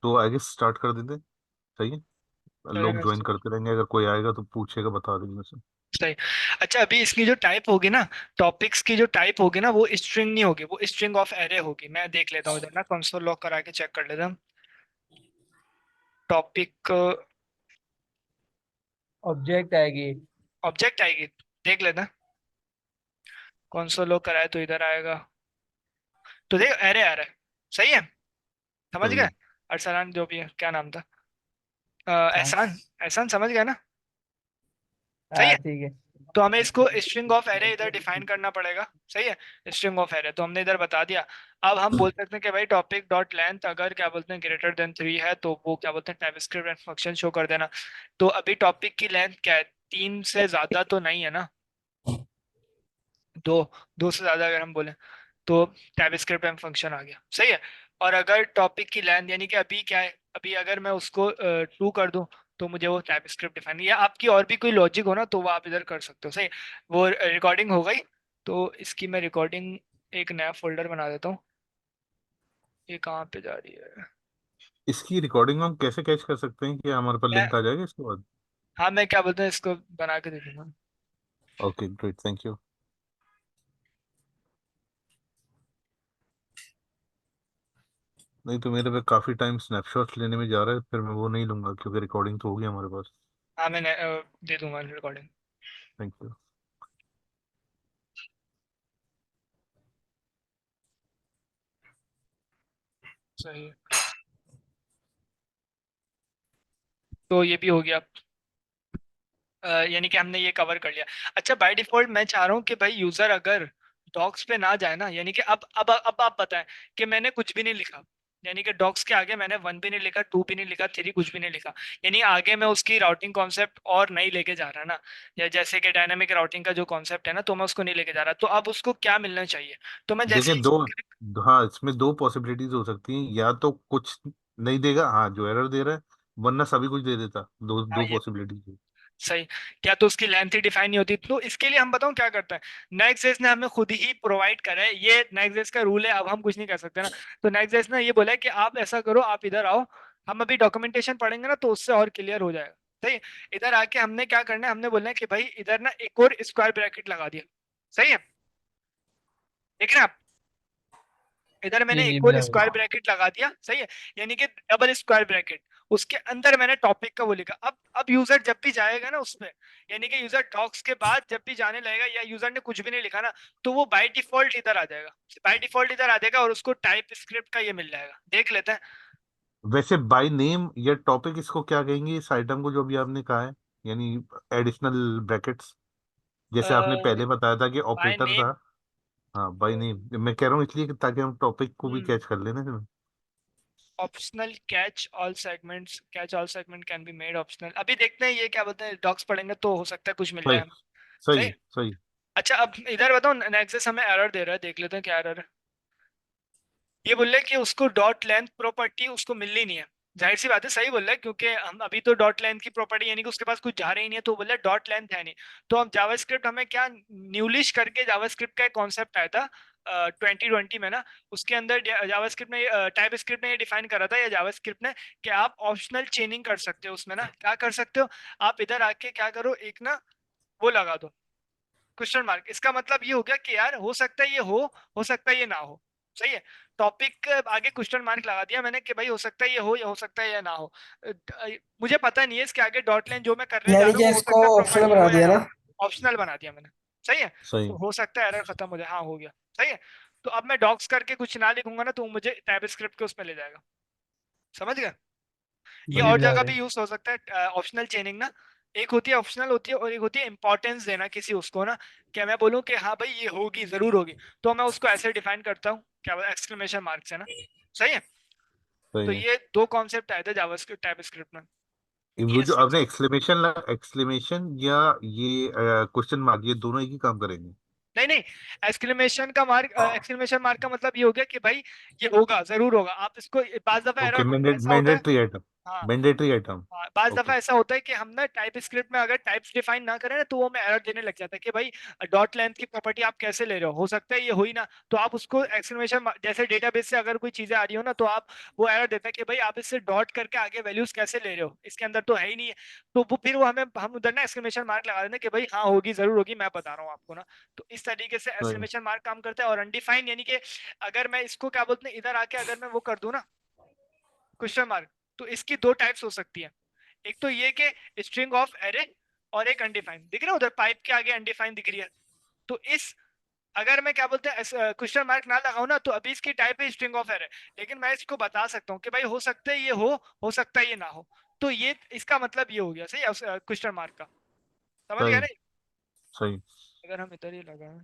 तो आगे स्टार्ट कर देते हैं, सही है। लोग चलेगा। ज्वाइन करते रहेंगे, अगर कोई आएगा तो पूछेगा, बता देंगे उसे। सही। अच्छा, अभी इसकी जो टाइप होगी ना, टॉपिक्स की जो टाइप होगी ना, वो स्ट्रिंग नहीं होगी, वो स्ट्रिंग ऑफ एरे होगी। मैं देख लेता हूँ इधर ना, कंसोल लॉग करा के चेक कर लेता हूँ। टॉपिक ऑब्जेक्ट आएगी। ऑब्जेक्ट आएगी, देख लेना। कंसोल लॉग कराए तो इधर आएगा, तो देख एरे आ रहा है, सही है, समझ सही गए। है। अरसलान जो भी है, क्या नाम था, हाँ एहसान, एहसान समझ गया ना, सही हाँ है। ठीक है। तो हमें इसको स्ट्रिंग ऑफ एरे इधर डिफाइन करना पड़ेगा, सही है, स्ट्रिंग ऑफ एरे तो हमने इधर बता दिया। अब हम बोल सकते हैं कि भाई टॉपिक डॉट लेंथ अगर क्या बोलते हैं ग्रेटर देन 3 है, तो वो क्या बोलते हैं टाइपस्क्रिप्ट एंड फंक्शन शो कर देना। तो अभी टॉपिक की लेंथ क्या है, 3 से ज्यादा तो नहीं है ना, दो, दो से ज्यादा अगर हम बोले तो टाइपस्क्रिप्ट एंड फंक्शन आ गया, सही है। और अगर टॉपिक की लेंथ यानी कि अभी क्या है, अभी अगर मैं उसको 2 कर दूं, तो मुझे वो टाइपस्क्रिप्ट डिफाइन, या आपकी और भी कोई लॉजिक हो ना, तो वो आप इधर कर सकते हो, सही। वो रिकॉर्डिंग हो गई, तो इसकी मैं रिकॉर्डिंग एक नया फोल्डर बना देता हूँ। ये कहाँ पे जा रही है, इसकी रिकॉर्डिंग हम कैसे कैच कर सकते हैं कि हमारे पास मैं, लिंक आ जाएगा इसके बाद? हाँ मैं क्या बोलता हूँ, इसको बना के दे दूंगा। Okay great, thank you. नहीं तो मेरे पे काफी टाइम स्नैपशॉट्स लेने में जा रहा है, फिर मैं वो नहीं लूंगा क्योंकि रिकॉर्डिंग तो होगी हमारे पास। हाँ मैं दे दूंगा रिकॉर्डिंग। Thank you. सही है, तो ये भी हो गया। यानी कि हमने ये कवर कर लिया। अच्छा, बाय डिफॉल्ट मैं चाह रहा हूँ कि भाई यूजर अगर डॉक्स पे ना जाए ना, यानी कि अब आप बताएं कि मैंने कुछ भी नहीं लिखा, यानी कि डॉक्स के आगे मैंने 1 भी नहीं लिखा, 2 भी नहीं लिखा, 3 कुछ भी नहीं लिखा, यानी आगे मैं उसकी राउटिंग कॉन्सेप्ट और नहीं लेके जा रहा ना, या जैसे कि डायनामिक राउटिंग का जो कॉन्सेप्ट है ना, तो मैं उसको नहीं लेके जा रहा, तो अब उसको क्या मिलना चाहिए, तो मैं जैसे देखें, हाँ इसमें दो पॉसिबिलिटीज हो सकती हैं, या तो कुछ नहीं देगा, हाँ जो एरर दे रहा है, वरना सभी कुछ दे देता। दो हाँ दो ये, पॉसिबिलिटीज है। सही। क्या तो उसकी लेंथ ही डिफाइन नहीं होती, तो इसके लिए हम बताऊं क्या करते हैं, नेक्स्ट ने हमें खुद ही प्रोवाइड करा है, ये नेक्स्ट का रूल है, अब हम कुछ नहीं कर सकते ना। तो नेक्स्ट ने ये बोला है कि आप ऐसा करो, आप इधर आओ, हम अभी डॉक्यूमेंटेशन पढ़ेंगे ना तो उससे और क्लियर हो जाएगा। सही है। इधर आके हमने क्या करना है, हमने बोलना है कि भाई इधर ना एक और स्क्वायर ब्रैकेट लगा दिया। सही है, देख रहे हैं आप, इधर जी मैंने जी एक और बिल्कुल। स्क्वायर ब्रैकेट लगा दिया। सही है, यानी कि डबल स्क्वायर ब्रैकेट, उसके अंदर मैंने टॉपिक का वो लिखा। अब यूजर जब भी जाएगा ना उसमें, यानी कि यूजर डॉक्स के बाद जब भी जाने लगेगा, या यूजर ने कुछ भी नहीं लिखा ना, तो वो बाय डिफॉल्ट इधर आ जाएगा, बाय डिफॉल्ट इधर आ जाएगा, और उसको टाइप स्क्रिप्ट का ये मिल जाएगा। देख लेते हैं। वैसे बाय नेम या टॉपिक इसको क्या कहेंगे, इस आइटम को जो अभी आपने कहा है, यानी एडिशनल ब्रैकेट्स, जैसे आपने पहले बताया था कि बाय ऑपरेटर नेम, था। हाँ बाय नेम मैं कह रहा हूँ इसलिए कि ताकि हम टॉपिक को भी कैच कर लेना इसमें। Optional catch all segments, catch all segment can be made optional. अभी देखते हैं ये क्या बोलते हैं, डॉक्स पढ़ेंगे तो हो सकता है कुछ मिल जाए सही हमें। सही सही। सही। अच्छा अब इधर बताओ, नेक्सस हमें एरर दे रहा है, देख लेते हैं क्या एरर है। ये बोल रहे हैं कि उसको डॉट लेंथ प्रॉपर्टी उसको मिलनी नहीं है। जाहिर सी बात है, सही बोल रहा है, क्योंकि हम अभी तो डॉट लेंथ की प्रॉपर्टी यानी कि उसके पास कुछ जा रही नहीं है, तो बोल रहा है डॉट लेंथ है नहीं। तो हम जावास्क्रिप्ट हमें क्या न्यूलिश करके जावास्क्रिप्ट का एक कॉन्सेप्ट आया था 2020 में ना, उसके अंदर जावास्क्रिप्ट ने टाइप स्क्रिप्ट ने ये डिफाइन करा था, या जावास्क्रिप्ट ने, कि आप ऑप्शनल चेनिंग कर सकते हो उसमें ना। क्या कर सकते हो, आप इधर आके क्या करो, एक ना वो लगा दो, क्वेश्चन मार्क। इसका मतलब ये हो गया कि यार हो सकता है ये हो सकता है ये ना हो। सही है। टॉपिक आगे क्वेश्चन मार्क लगा दिया मैंने कि भाई हो सकता है ये हो, या हो सकता है ये ना हो। मुझे पता नहीं है इसके आगे डॉट लाइन जो मैं करने जा यानी रहा कि हूँ वो हो इसको सकता है ऑप्शनल प्रॉपर्टी बना हो या दिया ना ना। हो। ऑप्शनल बना दिया मैंने। सही है। सही तो हो सकता है एरर खत्म हो जाए, हाँ हो गया। सही है। तो अब मैं डॉक्स करके कुछ ना लिखूंगा ना, तो वो मुझे टाइप स्क्रिप्ट के उसमें ले जाएगा। समझ गया। ये जी और जगह बिल्कुल। भी यूज हो सकता है, ऑप्शनल चेनिंग ना। एक होती है ऑप्शनल होती है, और एक होती है इंपॉर्टेंस देना किसी उसको ना, क्या मैं बोलूं कि हाँ भाई ये होगी, जरूर होगी, तो मैं उसको ऐसे डिफाइन करता हूँ, क्या एक्सक्लेमेशन मार्क से ना। सही है। सही तो है। ये दो कॉन्सेप्ट आए थे जावास्क्रिप्ट टाइप स्क्रिप्ट में। वो ये जो आपने एक्सक्लेमेशन या ये क्वेश्चन मार्क, ये दोनों एक ही काम करेंगे। नहीं नहीं, एक्सक्लेमेशन मार्क का मतलब ये हो गया कि भाई ये होगा, जरूर होगा। आप इसको बाज दफा ओके, एरर ऐसा होता है। Mandatory item. हाँ। Mandatory item. हाँ, बाज ओके। दफा ऐसा होता है कि हम ना टाइप स्क्रिप्ट में अगर टाइप्स डिफाइन ना करें ना, तो वो में एरर देने लग जाता है कि भाई डॉट लेंथ की प्रॉपर्टी आप कैसे ले रहे हो सकता है ये हो ही ना। तो आप उसको एक्सक्लेमेशन, जैसे डेटाबेस से अगर कोई चीजें आ रही हो ना, तो आप वो एरर देता है कि भाई आप इससे डॉट करके आगे वैल्यूज कैसे ले रहे हो, इसके अंदर तो है ही नहीं है। तो वो फिर वो हम उधर ना एक्सक्लेमेशन मार्क लगा देते हैं कि भाई हाँ होगी, जरूर होगी, मैं बता रहा हूँ आपको ना। तो इस तरीके से सही एक्सक्लेमेशन मार्क काम करता है। और अनडिफाइंड यानी कि अगर मैं इसको क्या बोलते हैं, इधर आके अगर मैं वो कर दूं ना क्वेश्चन मार्क, तो इसकी दो टाइप्स हो सकती है। एक तो ये कि स्ट्रिंग ऑफ एरे, और एक अनडिफाइंड। दिख रहा है उधर पाइप के आगे अनडिफाइंड दिख रही है। तो इस, अगर मैं क्या बोलते हैं क्वेश्चन मार्क ना लगाऊं ना, तो अभी इसकी टाइप है स्ट्रिंग ऑफ एरे, लेकिन मैं इसको बता सकता हूँ कि भाई हो सकता है ये हो सकता है ये ना हो। तो ये इसका मतलब ये हो गया। सही है क्वेश्चन मार्क का। समझ गया सही नहीं। सही। अगर हम इधर ही लगाएं।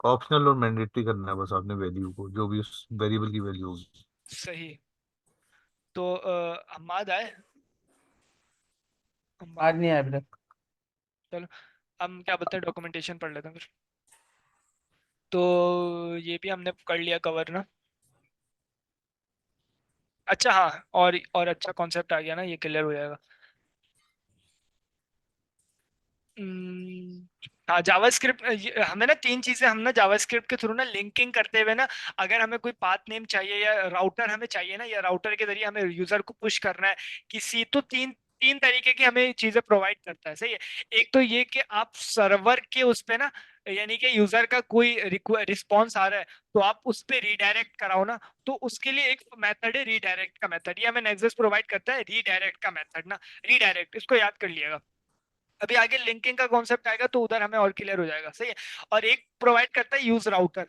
ऑप्शनल और मैंडेटरी करना है बस आपने, वैल्यू को जो भी उस वेरिएबल की वैल्यू होगी। सही। तो हम्माद आए, आज हम्माद। नहीं आया अभी तक। चलो हम क्या बोलते हैं, डॉक्यूमेंटेशन पढ़ लेते हैं फिर। तो ये भी हमने कर लिया कवर ना। अच्छा हाँ, और अच्छा कॉन्सेप्ट आ गया ना, ये क्लियर हो जाएगा। हाँ जावास्क्रिप्ट, हमें ना तीन चीजें, हम ना जावास्क्रिप्ट के थ्रू ना लिंकिंग करते हुए ना, अगर हमें कोई पाथ नेम चाहिए या राउटर हमें चाहिए ना, या राउटर के जरिए हमें यूजर को पुश करना है किसी, तो तीन तीन तरीके की हमें चीजें प्रोवाइड करता है। सही है। एक तो ये कि आप सर्वर के उस पे ना, यानी कि यूजर का कोई रिस्पॉन्स आ रहा है, तो आप उस पे रीडायरेक्ट कराओ ना। तो उसके लिए एक मेथड है रीडायरेक्ट का मेथड, ये हमें नेक्सस प्रोवाइड करता है, रीडायरेक्ट का मेथड ना। रीडायरेक्ट, इसको याद कर लिएगा। अभी आगे लिंकिंग का कॉन्सेप्ट आएगा तो उधर हमें और क्लियर हो जाएगा। सही है। और एक प्रोवाइड करता है यूज राउटर।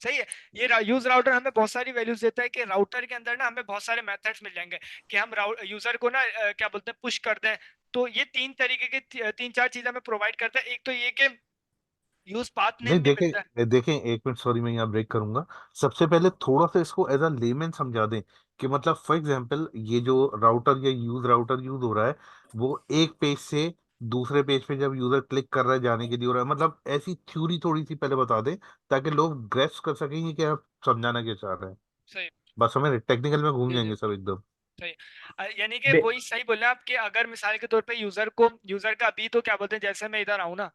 सही है। ये यूज राउटर हमें बहुत सारी वैल्यूज देता है, कि राउटर के अंदर ना हमें बहुत सारे मेथड्स मिल जाएंगे, कि हम यूजर को ना क्या बोलते हैं, पुश कर दें। तो ये तीन तरीके के तीन चार चीजें हमें प्रोवाइड करता है। एक तो ये कि यूज पाथ नेम नहीं भी मिलता है। देखें देखें, एक मिनट सॉरी, मैं यहाँ ब्रेक करूंगा। सबसे पहले थोड़ा सा इसको एज अ लेमैन समझा दें कि मतलब फॉर एग्जांपल ये जो राउटर या राउटर यूज हो रहा है, वो एक पेज से दूसरे पेज पे जब यूजर क्लिक कर रहा है जाने के लिए हो रहा है, मतलब ऐसी थ्योरी थोड़ी सी पहले बता दें ताकि लोग ग्रेस्प कर सकेंगे कि आप समझाना क्या चाह रहे हैं। सही। बस हमें टेक्निकल में घूम जी जी। जाएंगे सब एकदम। सही। यानी कि बे- वही सही बोल रहे हैं आप कि अगर मिसाल के तौर पे यूजर का अभी तो क्या बोलते हैं, जैसे मैं इधर आऊँ ना,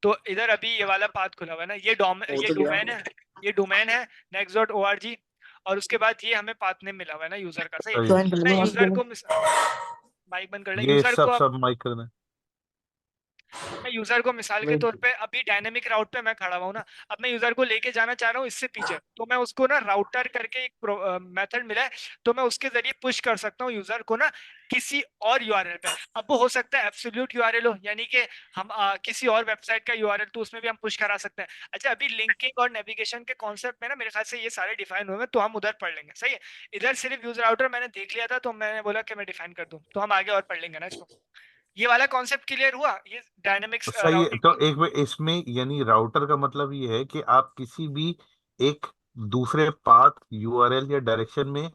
तो इधर अभी ये वाला पाथ खुला हुआ है ना, ये हो ये तो गया। डोमेन है, ये डोमेन है next.org, और उसके बाद ये हमें पाथ नेम मिला हुआ है ना यूजर का। सही है। सही। मैं यूजर को माइक बंद कर ले, ये यूजर सब को सब माइक करना है। मैं यूजर को मिसाल के तौर पे अभी डायनेमिक राउट पे मैं खड़ा हुआ हूँ ना, अब मैं यूजर को लेके जाना चाह रहा हूँ इससे पीछे, तो मैं उसको ना राउटर करके एक मेथड मिला है, तो मैं उसके जरिए पुश कर सकता हूँ यूजर को ना किसी और यूआरएल पे। अब वो हो सकता है एब्सोल्यूट यूआरएल हो, यानी कि हम किसी और वेबसाइट का यूआरएल, तो उसमें भी हम पुश करा सकते हैं। अच्छा, अभी लिंकिंग और नेविगेशन के कॉन्सेप्ट में ना मेरे ख्याल से ये सारे डिफाइन हुए हैं, तो हम उधर पढ़ लेंगे। सही है। इधर सिर्फ यूजर राउटर मैंने देख लिया था, तो मैंने बोला कि मैं डिफाइन कर दूं, तो हम आगे और पढ़ लेंगे ना इसको। ये वाला कॉन्सेप्ट क्लियर हुआ, ये डायनेमिक्स सही है। तो राउटिंग। एक में इसमें यानी राउटर का मतलब ये है कि आप किसी भी एक दूसरे पाथ यूआरएल या डायरेक्शन में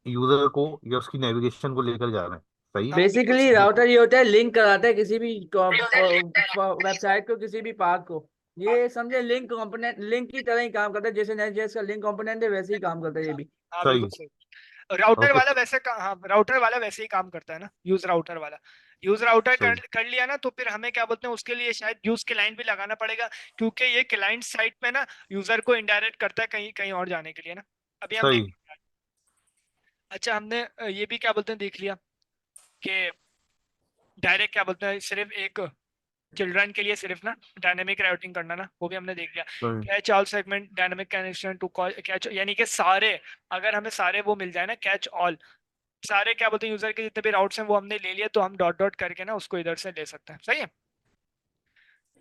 यूजर को या उसकी नेविगेशन को लेकर जा रहे हैं। सही। हाँ बिल्कुल बेसिकली सही। राउटर ये होता है, लिंक कराता है किसी भी वेबसाइट को किसी भी पाथ को। ये समझे लिंक कंपोनेंट, लिंक की तरह ही काम करता है, जैसे नेटजेएस का लिंक कंपोनेंट है वैसे ही काम करता है ये भी। हाँ बिल्कुल सही। सही। Router okay. वाला वैसे हाँ, राउटर वाला वैसे ही काम करता है ना, यूज राउटर वाला। यूज राउटर सही। कर लिया ना, तो फिर हमें क्या बोलते हैं उसके लिए शायद यूज क्लाइंट भी लगाना पड़ेगा, क्योंकि ये क्लाइंट साइड पे ना यूजर को इनडायरेक्ट करता है कहीं कहीं और जाने के लिए ना। अभी हम सही। देख। अच्छा, हमने ये भी क्या बोलते हैं देख लिया कि डायरेक्ट क्या बोलते हैं सिर्फ एक चिल्ड्रन के लिए सिर्फ ना डायनेमिक राउटिंग करना ना, वो भी हमने देख लिया। सही। Catch all segment, dynamic connection to catch, यानी कि सारे, अगर हमें सारे वो मिल जाए ना, कैच ऑल, सारे क्या बोलते हैं यूजर के जितने भी राउट्स हैं वो हमने ले लिए, तो हम डॉट डॉट करके ना उसको इधर से ले सकते हैं। सही है।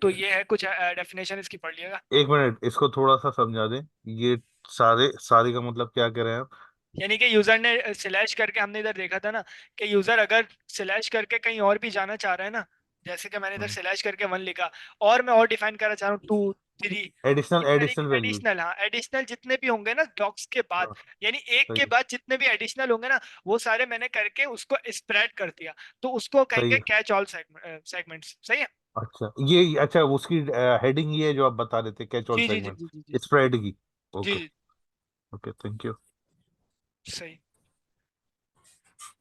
तो ये है कुछ डेफिनेशन इसकी पढ़ लिएगा। एक मिनट इसको थोड़ा सा समझा दें। ये सारे सारे का मतलब क्या कह रहे हैं आप? यानी कि यूजर ने स्लैश करके, हमने इधर देखा था ना कि यूजर अगर स्लैश करके कहीं और भी जाना चाह रहा है ना, जैसे कि मैंने इधर हम्म। स्लैश करके 1 लिखा, और मैं और डिफाइन करना चाह रहा हूँ 2 3, एडिशनल इस एडिशनल तरीके वैल्यूज। एडिशनल, हाँ एडिशनल जितने भी होंगे ना डॉक्स के बाद, हाँ। यानी एक के सही। बाद जितने भी एडिशनल होंगे ना, वो सारे मैंने करके उसको स्प्रेड कर दिया, तो उसको सही कहेंगे है। Catch all segments. सही है। अच्छा ये अच्छा उसकी हेडिंग ये है जो आप बता रहे थे कैच ऑल जी जी जी सेगमेंट जी जी जी स्प्रेड की। जी ओके। जी। Okay thank you. सही।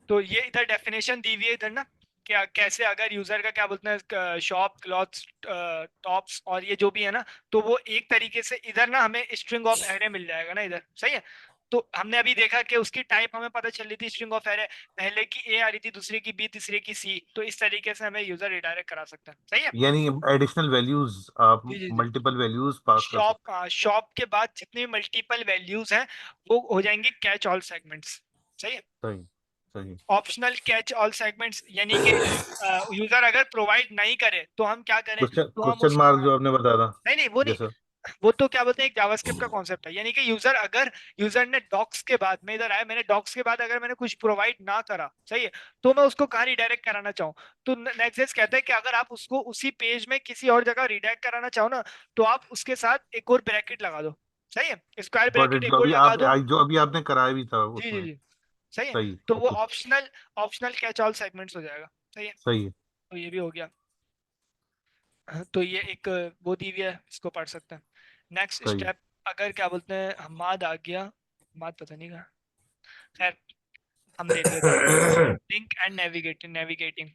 तो ये इधर डेफिनेशन दी हुई है इधर ना, क्या कैसे अगर यूजर का क्या बोलते हैं शॉप क्लॉथ्स टॉप्स और ये जो भी है ना, तो वो एक तरीके से इधर ना हमें स्ट्रिंग ऑफ एरे मिल जाएगा ना इधर। सही है। तो हमने अभी देखा कि उसकी टाइप हमें पता चल रही थी स्ट्रिंग ऑफ एरे, पहले की ए आ रही थी, दूसरे की बी, तीसरे की सी, तो इस तरीके से हमें यूजर रिडायरेक्ट करा सकते हैं। सही है। यानी एडिशनल वैल्यूज आप जी जी जी। मल्टीपल वैल्यूज पास कर शॉप, सकते शॉप के बाद जितने भी मल्टीपल वैल्यूज हैं वो हो जाएंगे कैच ऑल सेगमेंट्स। सही है। हैं। सही। सही। ऑप्शनल कैच ऑल सेगमेंट्स, यानी कि यूजर अगर प्रोवाइड नहीं करे तो हम क्या करें, क्वेश्चन तो हम क्वेश्चन उसको मार्क जो आपने बताया था नहीं नहीं वो नहीं, जैसा। वो तो क्या बोलते हैं एक जावास्क्रिप्ट का कॉन्सेप्ट है, यानी कि यूजर अगर यूजर ने डॉक्स के बाद में इधर आया, मैंने डॉक्स के बाद अगर मैंने कुछ प्रोवाइड ना करा, सही है, तो मैं उसको कहाँ रिडायरेक्ट कराना चाहूँ, तो नेक्स्ट कहता है कि अगर आप उसको उसी पेज में किसी और जगह रिडायरेक्ट कराना चाहो ना, तो आप उसके साथ एक और ब्रैकेट लगा दो। सही है। Square got bracket it. जो एक और अभी लगा आप दो। जो अभी आपने कराया भी था जी जी उसमें। जी। सही है। सही। तो वो okay. Optional optional catch all segments हो जाएगा। सही है। सही है। तो ये भी हो गया। तो ये एक वो दी हुई है, इसको पढ़ सकते हैं। नेक्स्ट सही। स्टेप, अगर क्या बोलते हैं हमाद आ गया, हमाद पता नहीं कहा, खैर हम देख लेते हैं। Link and navigating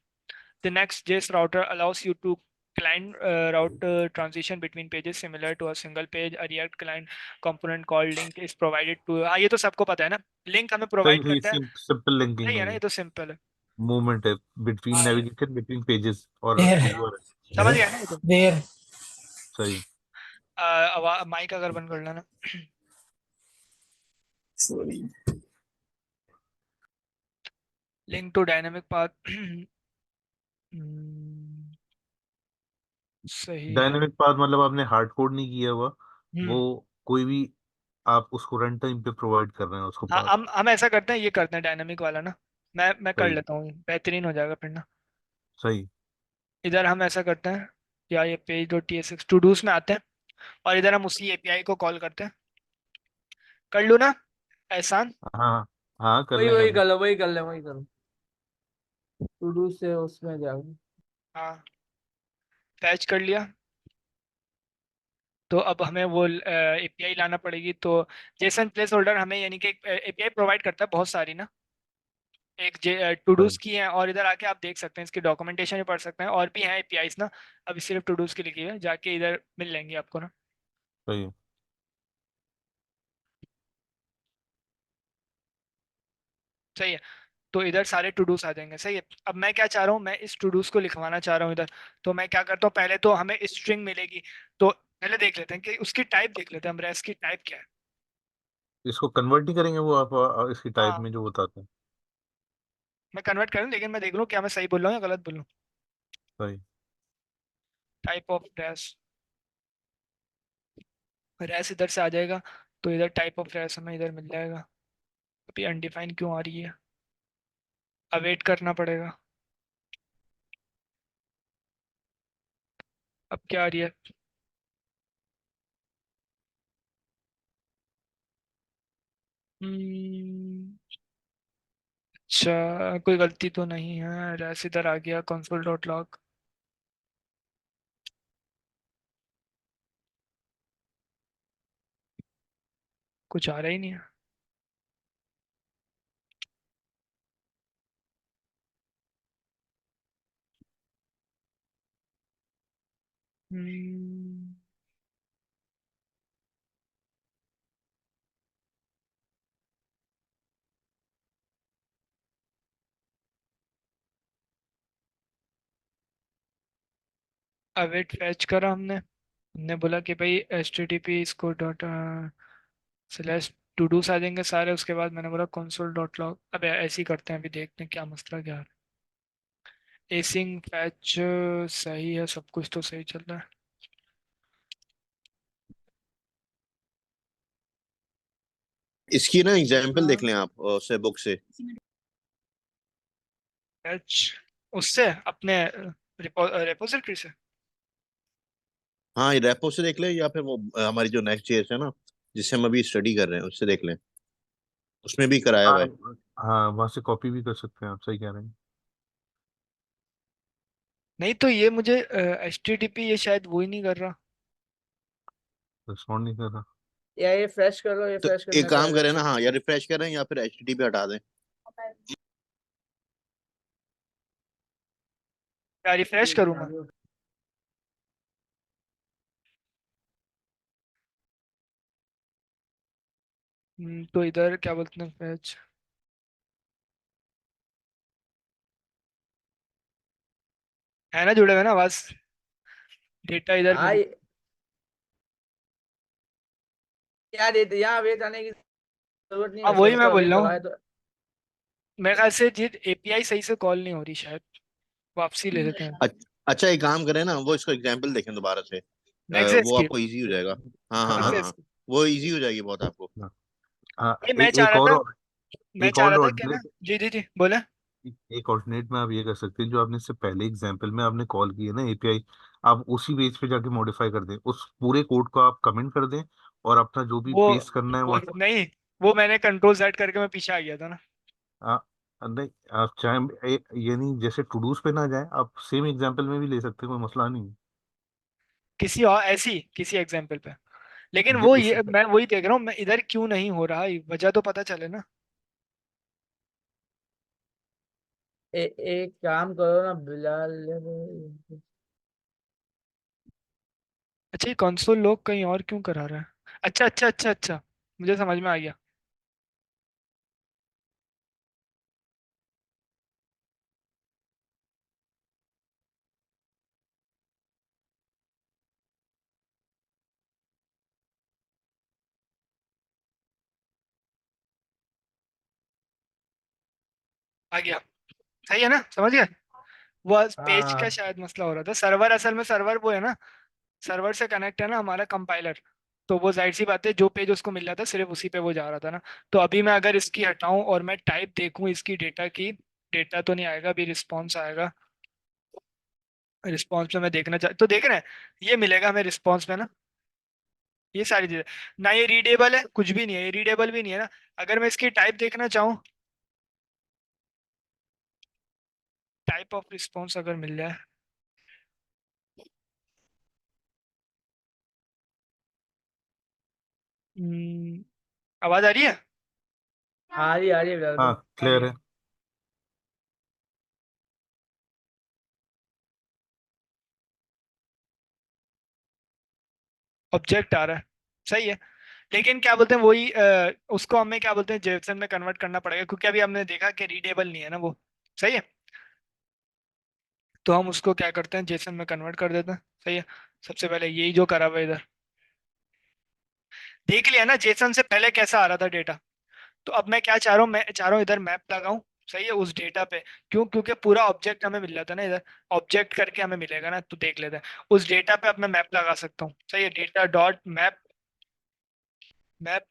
the next JS router allows you to client route transition between pages similar to a single page. A React client component called link is provided to, हाँ ये तो सबको पता है ना, लिंक हमें सही। प्रोवाइड सही करता है। सिंपल लिंकिंग सही है है ना, ये। ये तो सिंपल है। मूवमेंट है बिटवीन हाँ नेविगेशन बिटवीन पेजेस और देर यूआरएल। समझ गया ना ये तो। देर सही। माइक अगर बंद कर लेना। Sorry link to dynamic path. सही है। डायनेमिक पाथ मतलब आपने हार्ड कोड नहीं किया हुआ। वो हम्म। कोई भी आप उसको रन टाइम पे प्रोवाइड कर रहे हैं उसको हाँ पाथ। हम ऐसा करते हैं, ये करते हैं डायनेमिक वाला ना, मैं कर सही। लेता हूँ, बेहतरीन हो जाएगा फिर ना। सही। इधर हम ऐसा करते हैं, या ये page dot T S X to dos में आते हैं, और इधर हम उसी एपीआई को कॉल करते हैं। कर लूँ ना एहसान। हाँ। हाँ कर वही लें कर वही लें। कर लो, वही कर ले, वही करो। टू डू से उसमें जाओ। हाँ फैच कर लिया। तो अब हमें वो एपीआई लाना पड़ेगी, तो जेसन प्लेस होल्डर हमें यानी कि एपीआई प्रोवाइड करता है बहुत सारी ना, एक टू डूज सही की है, और इधर आके आप देख सकते हैं इसकी डॉक्यूमेंटेशन भी पढ़ सकते हैं, और भी हैं एपीआईज ना, अभी सिर्फ टू डूज की लिखी हुई है, जाके इधर मिल जाएंगी आपको ना। सही है। सही है। तो इधर सारे टू डूज आ जाएंगे। सही है। अब मैं क्या चाह रहा हूँ, मैं इस टू डूज को लिखवाना चाह रहा हूँ इधर। तो मैं क्या करता हूँ, पहले तो हमें स्ट्रिंग मिलेगी, तो पहले देख लेते हैं कि उसकी टाइप देख लेते हैं हम, रेस्ट की टाइप क्या है। इसको कन्वर्ट ही करेंगे वो आप इसकी टाइप हाँ, में जो बताते हैं। मैं कन्वर्ट करूँ, लेकिन मैं देख लूँ क्या मैं सही बोल रहा हूँ या गलत बोल रहा हूँ। सही। टाइप ऑफ रेस्ट, रेस्ट इधर से आ जाएगा, तो इधर टाइप ऑफ रेस्ट हमें इधर मिल जाएगा। अभी अनडिफाइन क्यों आ रही है, अवेट करना पड़ेगा। अब क्या आ रही है। हम्म, अच्छा, कोई गलती तो नहीं है, रेस्ट इधर आ गया, कंसोल डॉट लॉग। कुछ आ रहा ही नहीं है। हम्म, अवेट फैच करा हमने बोला कि भाई एच टी टी पी इसको डॉट स्लैश टू डूस आ जाएंगे सारे, उसके बाद मैंने बोला कंसोल डॉट लॉग। अब ऐसे ही करते हैं, अभी देखते हैं क्या मसला क्या है। एसिंग फैच सही है, सब कुछ तो सही चल रहा है। इसकी ना एग्जाम्पल देख लें आप से बुक से। फैच उससे अपने रेपोजिटरी से। हाँ, ये रेपो से देख लें, या फिर वो हमारी जो नेक्स्ट जेएस है ना, जिससे हम अभी स्टडी कर रहे हैं, उससे देख लें। उसमें भी कराया हाँ हुआ है। हाँ, वहां से कॉपी भी कर सकते हैं आप, सही कह रहे हैं। नहीं तो ये मुझे एच टी टी पी ये शायद वो ही नहीं कर रहा। रिस्पॉन्ड नहीं कर रहा। या ये फ्रेश कर लो, ये तो फ्रेश एक करने से काम आएगा करें ना, अच्छा। हाँ, या रिफ्रेश करें या फिर एचटीटीपी हटा दें। क्या रिफ्रेश करूँ मैं। तो इधर क्या बोलते हैं, फैच है ना, जुड़े हुए ना आवाज, डेटा इधर हाँ मिल। यार ये यहाँ वेट आने की जरूरत नहीं हाँ, है, वही सर मैं तो बोल अभी रहा हूँ। लगाए तो। मेरे ख्याल से जी एपीआई सही से कॉल नहीं हो रही शायद, वापसी ले लेते हैं। अच्छा, एक काम करें ना, वो इसको एग्जाम्पल देखें दोबारा से। नेक्स्ट वो की। आपको इजी हो जाएगा। हाँ हाँ हाँ हाँ, नेक्स्ट। वो इजी हो जाएगी बहुत आपको। हाँ हाँ, ये मैं चाह एक रहा और था, मैं एक चाह और रहा था क्या ना। ऑल्टरनेट जी जी जी बोले। एक ऑल्टरनेट में आप ये कर सकते हैं, जो आपने इससे पहले एग्जांपल में आपने कॉल की है ना एपीआई, आप उसी पेज पे जाके मॉडिफाई कर दें, उस पूरे कोड को आप कमेंट कर दें, और अपना जो भी वो पेस्ट करना है वो नहीं, वो मैंने कंट्रोल जेड करके मैं पीछे आ गया था ना। आ, नहीं, आप चाहे यानी जैसे टू डूज पे ना जाए, आप सेम एग्जांपल में भी ले सकते हैं, कोई मसला नहीं किसी और ऐसी किसी एग्जाम्पल पे, लेकिन है। वो इसी ये मैं वही देख रहा हूँ, मैं इधर क्यों नहीं हो रहा, वजह तो पता चले ना। एक काम करो ना बिलाल। अच्छा, ये कंसोल लोग कहीं और क्यों करा रहा है। अच्छा अच्छा अच्छा अच्छा, मुझे समझ में आ गया। आ गया। सही है ना, समझ गया। वो पेज का हाँ शायद मसला हो रहा था, सर्वर असल में सर्वर वो है ना, सर्वर से कनेक्ट है ना हमारा कंपाइलर। तो वो जाहिर सी बात है, जो पेज उसको मिल रहा था सिर्फ उसी पे वो जा रहा था ना। तो अभी मैं अगर इसकी हटाऊं और मैं टाइप देखूं इसकी डेटा की, डेटा तो नहीं आएगा, अभी रिस्पॉन्स आएगा। रिस्पॉन्स में मैं देखना चाह तो देख रहे हैं, ये मिलेगा हमें रिस्पॉन्स में ना, ये सारी चीजें। ना ये रीडेबल है, कुछ भी नहीं है, ये रीडेबल भी नहीं है ना। अगर मैं इसकी टाइप देखना चाहूँ, टाइप ऑफ रिस्पॉन्स अगर मिल जाए। हम्म, आवाज आ रही है। आ रही है बिलाल हाँ, भाई। क्लियर है। ऑब्जेक्ट आ रहा है, सही है। लेकिन क्या बोलते हैं वही उसको हमें क्या बोलते हैं जेसन में कन्वर्ट करना पड़ेगा, क्योंकि अभी हमने देखा कि रीडेबल नहीं है ना वो, सही है। तो हम उसको क्या करते हैं जेसन में कन्वर्ट कर देते हैं, सही है। सबसे पहले यही जो करा हुआ है इधर, देख लिया ना जेसन से पहले कैसा आ रहा था डेटा। तो अब मैं क्या चाह रहा हूँ, मैं चाह रहा हूँ इधर मैप लगाऊं, सही है, उस डेटा पे। क्यों? क्योंकि पूरा ऑब्जेक्ट हमें मिल रहा था ना इधर, ऑब्जेक्ट करके हमें मिलेगा ना, तो देख लेते हैं उस डेटा पे अब मैं मैप लगा सकता हूँ, सही है। डेटा डॉट मैप, मैप,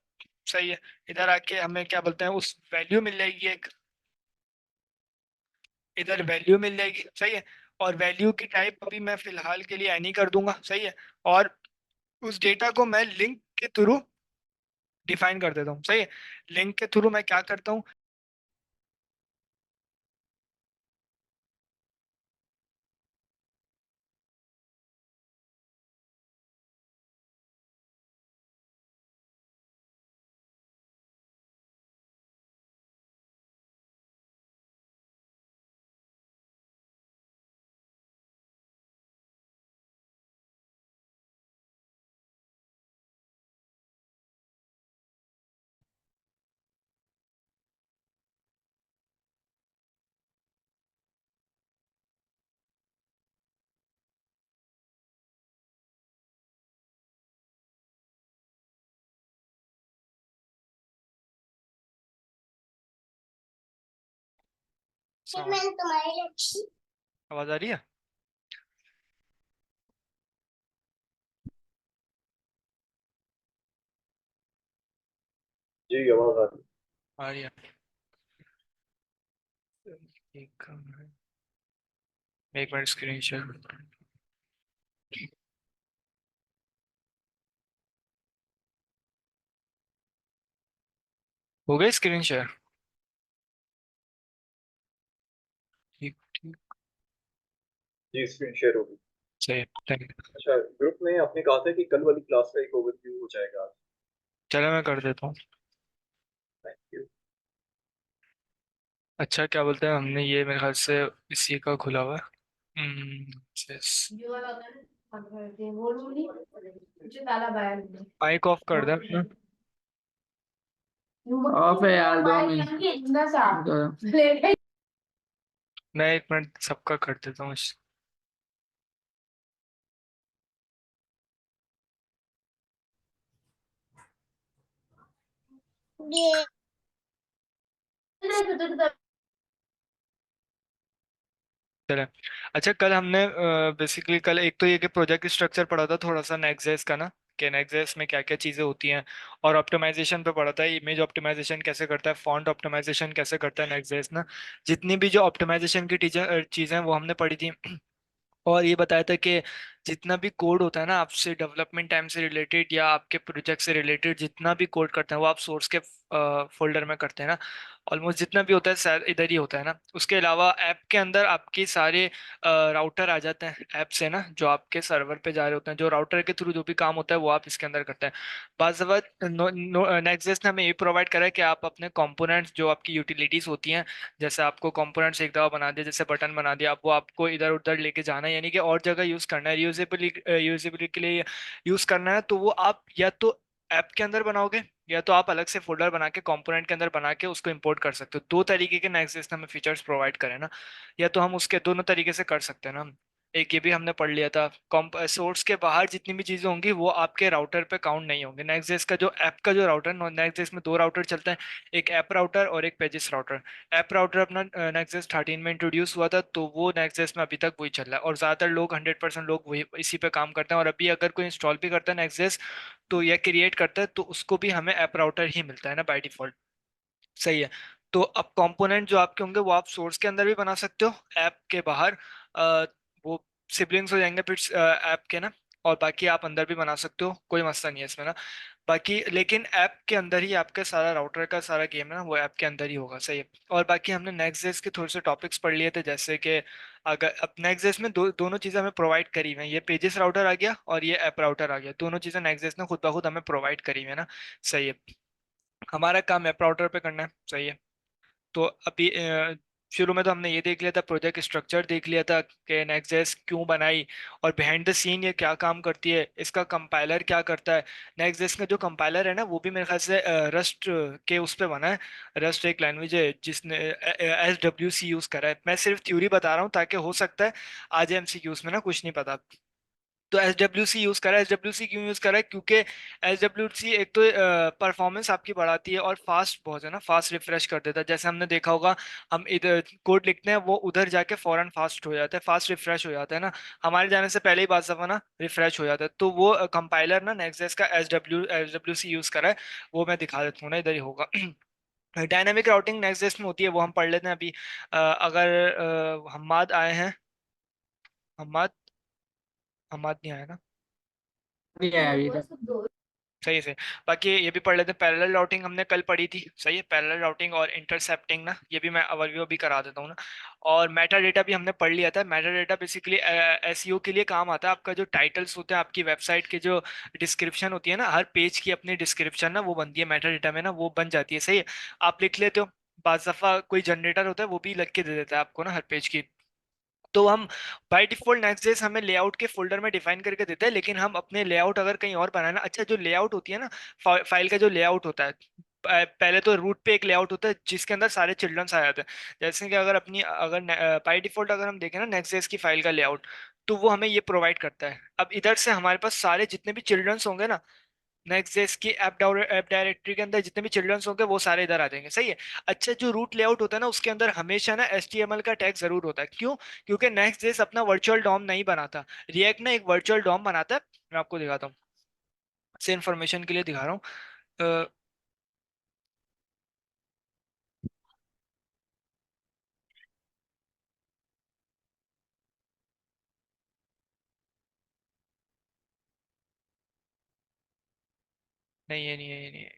सही है। इधर आके हमें क्या बोलते हैं उस वैल्यू मिल जाएगी एक, इधर वैल्यू मिल जाएगी, सही है। और वैल्यू की टाइप अभी मैं फिलहाल के लिए एनी कर दूंगा, सही है। और उस डेटा को मैं लिंक के थ्रू डिफाइन कर देता हूँ, सही है। लिंक के थ्रू मैं क्या करता हूँ, आवाज आ रही है? जी आवाज आ रही है। आ रही है। एक मिनट स्क्रीन शेयर हो गई, स्क्रीन शेयर, ठीक ठीक, जी स्क्रीन शेयर होगी। सही है, थैंक यू। अच्छा, ग्रुप में आपने कहा था कि कल वाली क्लास का एक ओवरव्यू हो जाएगा आज। चलो मैं कर देता हूँ। Thank you. अच्छा क्या बोलते हैं, हमने ये मेरे ख्याल से इसी का खुला हुआ है। yes। माइक ऑफ कर दे अपना। ऑफ है यार, 2 मिनट। मैं एक मिनट सबका कर देता हूँ। चले। अच्छा कल हमने बेसिकली कल एक तो ये कि प्रोजेक्ट स्ट्रक्चर पढ़ा था थोड़ा सा नेक्स्ट का ना, कि नेक्स्ट में क्या क्या चीज़ें होती हैं। और ऑप्टिमाइजेशन पे पढ़ा था, इमेज ऑप्टिमाइजेशन कैसे करता है, फॉन्ट ऑप्टिमाइजेशन कैसे करता है नेक्स्ट ना। जितनी भी जो ऑप्टिमाइजेशन की चीज़ें हैं वो हमने पढ़ी थी। और ये बताया था कि जितना भी कोड होता है ना आपसे डेवलपमेंट टाइम से रिलेटेड या आपके प्रोजेक्ट से रिलेटेड, जितना भी कोड करते हैं वो आप सोर्स के फोल्डर में करते हैं ना। ऑलमोस्ट जितना भी होता है शायद इधर ही होता है ना। उसके अलावा ऐप के अंदर आपके सारे राउटर आ जाते हैं ऐप से ना, जो आपके सर्वर पे जा रहे होते हैं, जो राउटर के थ्रू जो भी काम होता है वो आप इसके अंदर करते हैं। बाज़ नेक्स्ट ने हमें ये प्रोवाइड करा है कि आप अपने कंपोनेंट्स जो आपकी यूटिलिटीज होती हैं, जैसे आपको कंपोनेंट्स एक दफा बना दिया, जैसे बटन बना दिया, आप वो आपको इधर उधर लेके जाना है, यानी कि और जगह यूज करना है, यूजेबिलिटी के लिए यूज करना है, तो वो आप या तो ऐप के अंदर बनाओगे या तो आप अलग से फोल्डर बना के कंपोनेंट के अंदर बना के उसको इंपोर्ट कर सकते हो। दो तरीके के नेक्स्ट हमें फीचर्स प्रोवाइड करें ना, या तो हम उसके दोनों तरीके से कर सकते हैं ना। एक ये भी हमने पढ़ लिया था, सोर्स के बाहर जितनी भी चीजें होंगी वो आपके राउटर पे काउंट नहीं होंगे। नेक्स्ट का जो ऐप का जो राउटर, नेक्स्ट में दो राउटर चलते हैं, एक ऐप राउटर और एक पेजेस राउटर। ऐप राउटर अपना नेक्स्ट 13 में इंट्रोड्यूस हुआ था, तो वो नेक्स्ट में अभी तक वही चल रहा है, और ज़्यादातर लोग 100% लोग वही इसी पे काम करते हैं। और अभी अगर कोई इंस्टॉल भी करता है नेक्स्ट तो या क्रिएट करता है तो उसको भी हमें ऐप राउटर ही मिलता है ना बाय डिफॉल्ट, सही है। तो अब कंपोनेंट जो आपके होंगे वो आप सोर्स के अंदर भी बना सकते हो, ऐप के बाहर वो सिबलिंग्स हो जाएंगे फिर ऐप के ना। और बाकी आप अंदर भी बना सकते हो, कोई मसला नहीं है इसमें ना। बाकी लेकिन ऐप के अंदर ही आपके सारा राउटर का सारा गेम है ना वो ऐप के अंदर ही होगा, सही है। और बाकी हमने नेक्स्ट के थोड़े से टॉपिक्स पढ़ लिए थे, जैसे कि अगर अब नेक्स्ट में दोनों चीज़ें हमें प्रोवाइड करी हुई हैं, ये पेजेस राउटर आ गया और ये ऐप राउटर आ गया, दोनों चीज़ें नेक्स्ट ने खुद ब खुद हमें प्रोवाइड करी हुई है ना, सही है। हमारा काम ऐप राउटर पे करना है, सही है। तो अभी शुरू में तो हमने ये देख लिया था, प्रोजेक्ट स्ट्रक्चर देख लिया था कि नेक्स्ट.जेएस क्यों बनाई और बिहाइंड द सीन ये क्या काम करती है, इसका कंपाइलर क्या करता है। नेक्स्ट.जेएस का जो कंपाइलर है ना वो भी मेरे ख्याल से रस्ट के उस पे बना है। रस्ट एक लैंग्वेज है जिसने SWC यूज करा है। मैं सिर्फ थ्योरी बता रहा हूँ ताकि हो सकता है आज MCQs में ना कुछ नहीं पता। तो SWC यूज करा है। SWC क्यों यूज करा है? क्योंकि SWC एक तो परफॉर्मेंस आपकी बढ़ाती है और फास्ट बहुत है ना, फास्ट रिफ्रेश कर देता है। जैसे हमने देखा होगा हम इधर कोड लिखते हैं वो उधर जाके फौरन फास्ट हो जाता है, फास्ट रिफ्रेश हो जाता है ना, हमारे जाने से पहले ही बात दफा ना रिफ्रेश हो जाता है। तो वो कंपाइलर ना नेक्स्ट का SWC यूज करा है। वो मैं दिखा देता हूँ ना, इधर ही होगा। डायनामिक राउटिंग नेक्स्ट में होती है, वो हम पढ़ लेते हैं अभी। अगर हम्माद आए हैं, हम्माद, हम्माद नहीं आया ना, नहीं है अभी तक। सही से। बाकी ये भी पढ़ लेते हैं, पैरेलल राउटिंग हमने कल पढ़ी थी, सही है। पैरेलल राउटिंग और इंटरसेप्टिंग ना, ये भी मैं ओवरव्यू भी करा देता हूँ ना। और मेटा डेटा भी हमने पढ़ लिया था। मेटा डेटा बेसिकली SEO के लिए काम आता है। आपका जो टाइटल्स होते हैं आपकी वेबसाइट के, जो डिस्क्रिप्शन होती है ना, हर पेज की अपनी डिस्क्रिप्शन ना वो बनती है मेटा डेटा में ना, वो बन जाती है, सही है। आप लिख लेते हो, बाज़ दफ़ा कोई जनरेटर होता है वो भी लिख के दे देता है आपको ना हर पेज की। तो हम बाय डिफॉल्ट नेक्स्ट हमें लेआउट के फोल्डर में डिफाइन करके देते हैं, लेकिन हम अपने लेआउट अगर कहीं और बनाना, अच्छा जो लेआउट होती है ना, फाइल का जो लेआउट होता है, पहले तो रूट पे एक लेआउट होता है जिसके अंदर सारे चिल्ड्रंस आ जाते हैं। जैसे कि अगर अपनी अगर बाय डिफॉल्ट अगर हम देखें ना नेक्स्ट की फाइल का लेआउट, तो वो हमें ये प्रोवाइड करता है। अब इधर से हमारे पास सारे जितने भी चिल्ड्रंस होंगे ना, नेक्स्ट की ऐप डायरेक्टरी के अंदर जितने भी चिल्ड्रंस होंगे वो सारे इधर आ जाएंगे, सही है। अच्छा जो रूट लेआउट होता है ना उसके अंदर हमेशा ना HTML का टैग जरूर होता है। क्यों? क्योंकि नेक्स्ट अपना वर्चुअल डॉम नहीं बनाता, रिएक्ट ना एक वर्चुअल डॉम बनाता है। मैं आपको दिखाता हूँ, से इन्फॉर्मेशन के लिए दिखा रहा हूँ। अ, नहीं ये नहीं है, ये नहीं है।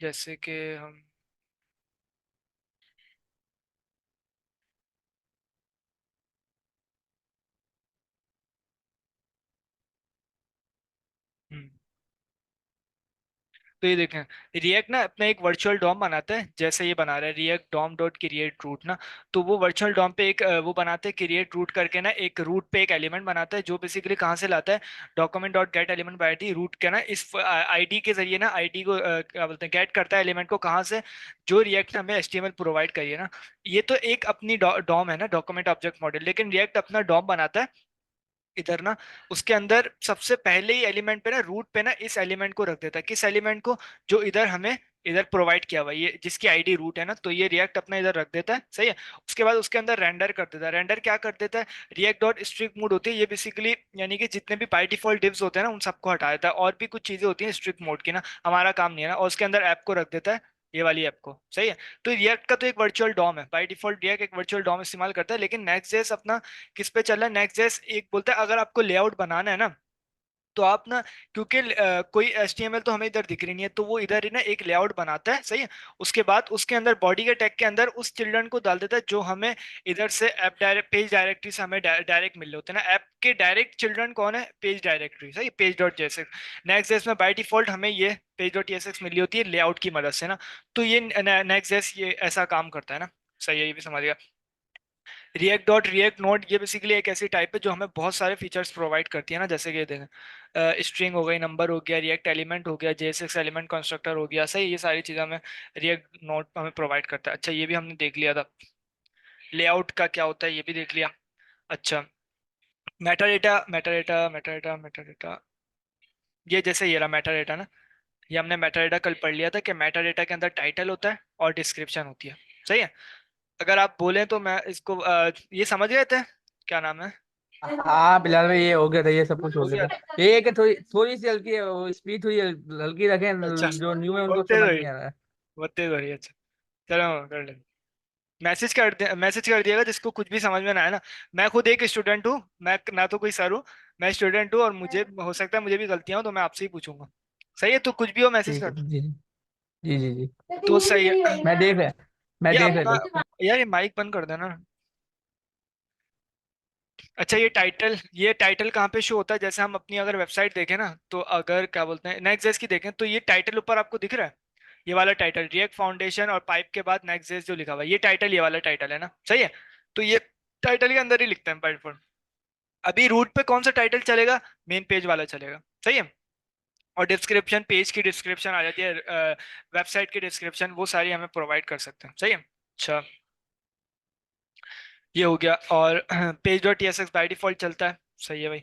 जैसे कि हम हम्म, तो ये देखें, रिएक्ट ना अपना एक वर्चुअल डॉम बनाता है, जैसे ये बना रहा है React DOM dot create root ना। तो वो वर्चुअल डॉम पे एक वो बनाते हैं क्रिएट रूट करके ना, एक रूट पे एक एलिमेंट बनाता है जो बेसिकली कहाँ से लाता है, document dot get element by ID root के ना, इस आईडी के जरिए ना आईडी को क्या बोलते हैं, गेट करता है एलिमेंट को कहाँ से, जो रिएक्ट ने हमें HTML प्रोवाइड करी है ना। ये तो एक अपनी डॉम है ना, डॉक्यूमेंट ऑब्जेक्ट मॉडल, लेकिन रिएक्ट अपना डॉम बनाता है इधर ना। उसके अंदर सबसे पहले ही एलिमेंट पे ना, रूट पे ना, इस एलिमेंट को रख देता है। किस एलिमेंट को? जो इधर हमें इधर प्रोवाइड किया हुआ है, ये जिसकी आईडी रूट है ना, तो ये रिएक्ट अपना इधर रख देता है, सही है। उसके बाद उसके अंदर रेंडर कर देता है। रेंडर क्या कर देता है? रिएक्ट डॉट स्ट्रिक्ट मोड होती है ये बेसिकली, यानी कि जितने भी बाय डिफॉल्ट डिव्स होते हैं ना उन सबको हटा देता है, और भी कुछ चीजें होती हैं स्ट्रिक्ट मोड की ना, हमारा काम नहीं है ना। और उसके अंदर ऐप को रख देता है, ये वाली ऐप को, सही है। तो रिएक्ट का तो एक वर्चुअल डॉम है, बाय डिफॉल्ट रिएक्ट एक वर्चुअल डॉम इस्तेमाल करता है। लेकिन नेक्स्ट अपना किस पे चल रहा है? नेक्स्ट एक बोलता है अगर आपको लेआउट बनाना है ना, तो आप ना, क्योंकि कोई HTML तो हमें इधर दिख रही नहीं है, तो वो इधर ही ना एक लेआउट बनाता है, सही है। उसके बाद उसके अंदर बॉडी के टैग के अंदर उस चिल्ड्रन को डाल देता है जो हमें इधर से ऐप डायरेक्ट पेज डायरेक्टरी से हमें डायरेक्ट मिल रहे होते हैं ना। ऐप के डायरेक्ट चिल्ड्रन कौन है? पेज डायरेक्टरी, सही, पेज डॉट जेएसएक्स। नेक्स्ट में बाय डिफॉल्ट हमें ये पेज डॉट जेएसएक्स मिली होती है लेआउट की मदद से ना। तो ये नेक्स्ट ये ऐसा काम करता है ना, सही है, ये भी समझ गया। रिएक्ट डॉट रिएक्ट नोड ये बेसिकली एक ऐसी टाइप है जो हमें बहुत सारे फीचर्स प्रोवाइड करती है ना, जैसे कि देखें स्ट्रिंग हो गई, नंबर हो गया, रिएक्ट एलिमेंट हो गया, JSX एलिमेंट कंस्ट्रक्टर हो गया, सही, ये सारी चीज़ें हमें रिएक्ट नोड हमें प्रोवाइड करता है। अच्छा ये भी हमने देख लिया था, लेआउट का क्या होता है ये भी देख लिया। अच्छा Meta data, Meta data, Meta data, Meta data, ये जैसे ये रहा मेटा डेटा ना, ये हमने मेटा डेटा कल पढ़ लिया था कि मेटा डेटा के अंदर टाइटल होता है और डिस्क्रिप्शन होती है, सही है। अगर आप बोलें तो मैं इसको ये समझ गए थे, क्या नाम है, हाँ बिलाल भाई, ये हो गया था, ये सब कुछ हो हो गया गया था। ये है कि थोड़ी थोड़ी सी हल्की स्पीड थोड़ी हल्की अच्छा, रखें, जो न्यू है उनको बहुत तेज हो समझ रही, नहीं आ रहा है। बहुत तेज हो रही है, अच्छा चलो कर ले। मैसेज कर दिएगा जिसको कुछ भी समझ में ना आए ना। मैं खुद एक स्टूडेंट हूँ, मैं ना तो कोई सर हूँ, मैं स्टूडेंट हूँ, और मुझे हो सकता है मुझे भी गलतियां हो, तो मैं आपसे ही पूछूंगा, सही है। तो कुछ भी हो मैसेज ठीक कर है दो, जी जी जी जी। तो सही है। मैं देख रहा मैं ये देख अपना, लेता हूँ। यार ये माइक बंद कर देना। अच्छा ये टाइटल कहाँ पे शो होता है? जैसे हम अपनी अगर वेबसाइट देखें ना, तो अगर क्या बोलते हैं नेक्स्ट की देखें, तो ये टाइटल ऊपर आपको दिख रहा है, ये वाला टाइटल रिएक्ट फाउंडेशन और पाइप के बाद नेक्स्ट जो लिखा हुआ है ये टाइटल, ये वाला टाइटल है ना, सही है। तो ये टाइटल के अंदर ही लिखते हैं बाय डिफॉल्ट। अभी रूट पे कौन सा टाइटल चलेगा, मेन पेज वाला चलेगा, सही है। और डिस्क्रिप्शन, पेज की डिस्क्रिप्शन आ जाती है, वेबसाइट की डिस्क्रिप्शन, वो सारी हमें प्रोवाइड कर सकते हैं, सही है। अच्छा, ये हो गया। और पेज डॉट टीएसएक्स बाय डिफॉल्ट चलता है, सही है भाई।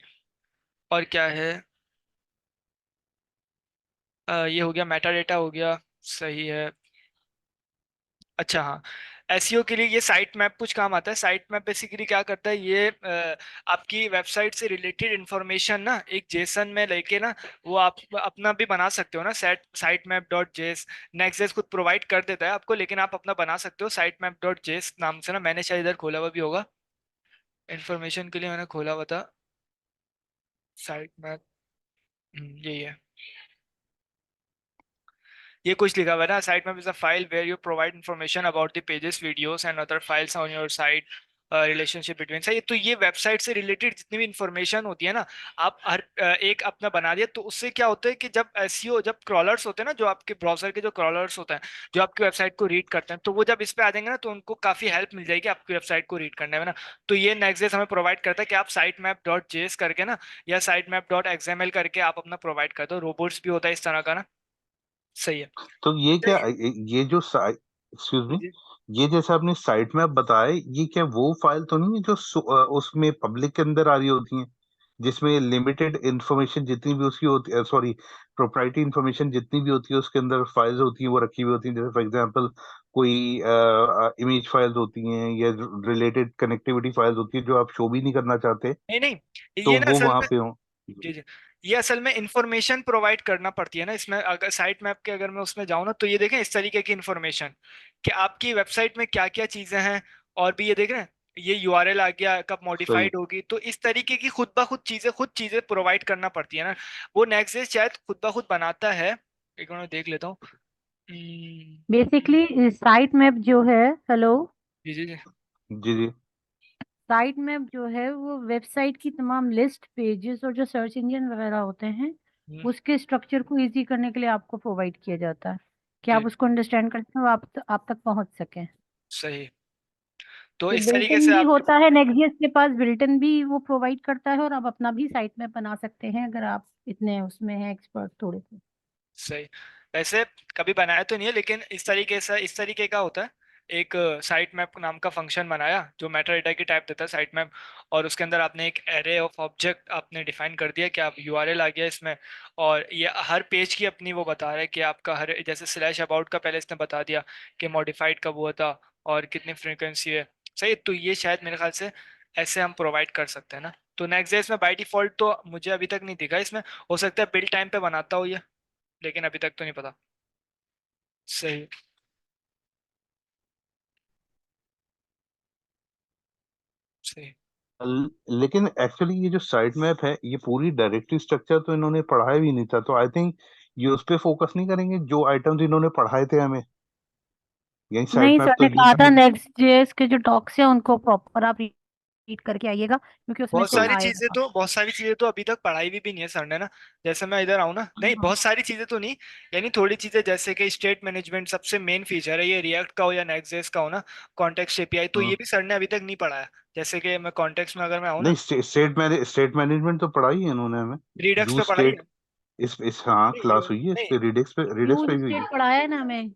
और क्या है, ये हो गया, मेटा डेटा हो गया, सही है। अच्छा हाँ, एसईओ के लिए ये साइट मैप कुछ काम आता है। साइट मैप बेसिकली क्या करता है, ये आपकी वेबसाइट से रिलेटेड इंफॉर्मेशन ना एक जेसन में लेके ना, वो आप अपना भी बना सकते हो ना। साइट मैप डॉट जेस, नेक्स्ट खुद प्रोवाइड कर देता है आपको, लेकिन आप अपना बना सकते हो साइट मैप डॉट जेस नाम से ना। मैंने शायद इधर खोला हुआ भी होगा, इंफॉर्मेशन के लिए मैंने खोला हुआ था साइट मैप, यही है। ये कुछ लिखा हुआ है ना, site map is a file where you provide information about the pages, videos and other files on your site, relationship between. सही है, तो ये वेबसाइट से रिलेटेड जितनी भी इंफॉर्मेशन होती है ना, आप हर एक अपना बना दिया, तो उससे क्या होता है कि जब एसईओ, जब क्रॉलर्स होते हैं ना, जो आपके ब्राउजर के जो क्रॉलर्स होते हैं, जो आपकी वेबसाइट को रीड करते हैं, तो वो जब इस पे आ जाएंगे ना, तो उनको काफी हेल्प मिल जाएगी आपकी वेबसाइट को रीड करने में ना। तो ये नेक्स्ट हमें प्रोवाइड करता है कि आप साइट मैप डॉट जेएस करके ना, या साइट मैप डॉट एक्सएमएल करके आप अपना प्रोवाइड कर दो। रोबोट्स भी होता है इस तरह का ना, सही है। तो ये क्या, चलिए, ये जो साइट, एक्सक्यूज मी, जी ये जैसे आपने साइट मैप बताया, ये क्या वो फाइल तो नहीं है जो उसमें पब्लिक के अंदर आ रही होती है, जिसमें लिमिटेड इंफॉर्मेशन जितनी भी उसकी होती है, सॉरी, प्रोप्राइटरी इंफॉर्मेशन जितनी भी होती है उसके अंदर फाइल्स होती हैं, वो रखी हुई होती हैं, जैसे फॉर एग्जांपल कोई इमेज फाइल्स होती हैं या रिलेटेड कनेक्टिविटी फाइल्स होती है जो आप शो भी नहीं करना चाहते, नहीं नहीं, तो ये ना वो असल वहां में, पे हो। जी जी, ये असल में इंफॉर्मेशन प्रोवाइड करना पड़ती है ना इसमें। अगर साइट मैप के अगर मैं उसमें जाऊँ ना, तो ये देखें इस तरीके की इंफॉर्मेशन कि आपकी वेबसाइट में क्या क्या चीजें हैं, और भी ये देख रहे हैं, ये यूआरएल आ गया, कब सही। मॉडिफाइड होगी, तो इस तरीके की खुद चीजें प्रोवाइड करना पड़ती है ना। वो नेक्स्ट शायद खुद ब खुद बनाता है, एक मिनट देख लेता हूँ। बेसिकली साइट मैप जो है, हेलो, जी जी जी, जी जी। साइट मैप जो है वो वेबसाइट की तमाम लिस्ट, पेजेस और जो सर्च इंजन वगैरह होते हैं हम्म, उसके स्ट्रक्चर को इजी करने के लिए आपको प्रोवाइड किया जाता है कि जी आप उसको अंडरस्टैंड करते हैं, आप तक पहुंच सकें। सही। तो ये इस तरीके बिल्टन से भी आप, होता है, नेक्सट के पास बिल्टन भी वो प्रोवाइड करता है, और आप अपना भी साइट मैप बना सकते हैं अगर आप इतने उसमें हैं एक्सपर्ट थोड़े से। सही। वैसे कभी बनाया तो नहीं है, लेकिन इस तरीके का होता है। एक साइट मैप नाम का फंक्शन बनाया जो मेटा डेटा की टाइप देता है साइट मैप, और उसके अंदर आपने एक एरे ऑफ ऑब्जेक्ट आपने डिफाइन कर दिया कि आप यूआरएल आ गया इसमें, और ये हर पेज की अपनी वो बता रहा है कि आपका हर, जैसे स्लैश अबाउट का पहले इसने बता दिया कि मॉडिफाइड कब हुआ था और कितनी फ्रीक्वेंसी है। सही, तो ये शायद मेरे ख्याल से ऐसे हम प्रोवाइड कर सकते हैं ना। तो नेक्स्ट में बाय डिफॉल्ट तो मुझे अभी तक नहीं दिखा इसमें, हो सकता है बिल्ड टाइम पे बनाता हो ये, लेकिन अभी तक तो नहीं पता। सही, सही। लेकिन एक्चुअली ये जो साइट मैप है, ये पूरी डायरेक्टरी स्ट्रक्चर तो इन्होंने पढ़ाया भी नहीं था, तो आई थिंक ये उस पे फोकस नहीं करेंगे जो आइटम्स इन्होंने पढ़ाए थे हमें, यही नहीं, साइट मैप सर तो ने यही कहा था है। नेक्स्ट जेएस के जो डॉक्स हैं उनको प्रॉपर आप रीड करके आइएगा, क्योंकि उसमें से आएगा। बहुत सारी चीजें तो अभी तक पढ़ाई भी नहीं है सर ने ना। जैसे मैं इधर आऊँ ना, नहीं हाँ, बहुत सारी चीजें तो नहीं, यानी थोड़ी चीजें, जैसे कि स्टेट मैनेजमेंट सबसे मेन फीचर है, ये रिएक्ट का हो या नेक्स्ट का हो ना, कॉन्टेक्स्ट एपीआई, तो ये हम्म। भी सर ने अभी तक नहीं पढ़ाया। जैसे कि मैं कॉन्टेक्स्ट में अगर मैं आऊँ ना, नहीं, स्टेट मैनेजमेंट तो पढ़ाई है इन्होंने हमें। रिडक्स पे यूज पढ़ाई है। स्टेट, इस हाँ क्लास हुई है इस नहीं, पे, रिडेक्स पे यूज भी हुई है। स्टेट पढ़ाया है ना हमें।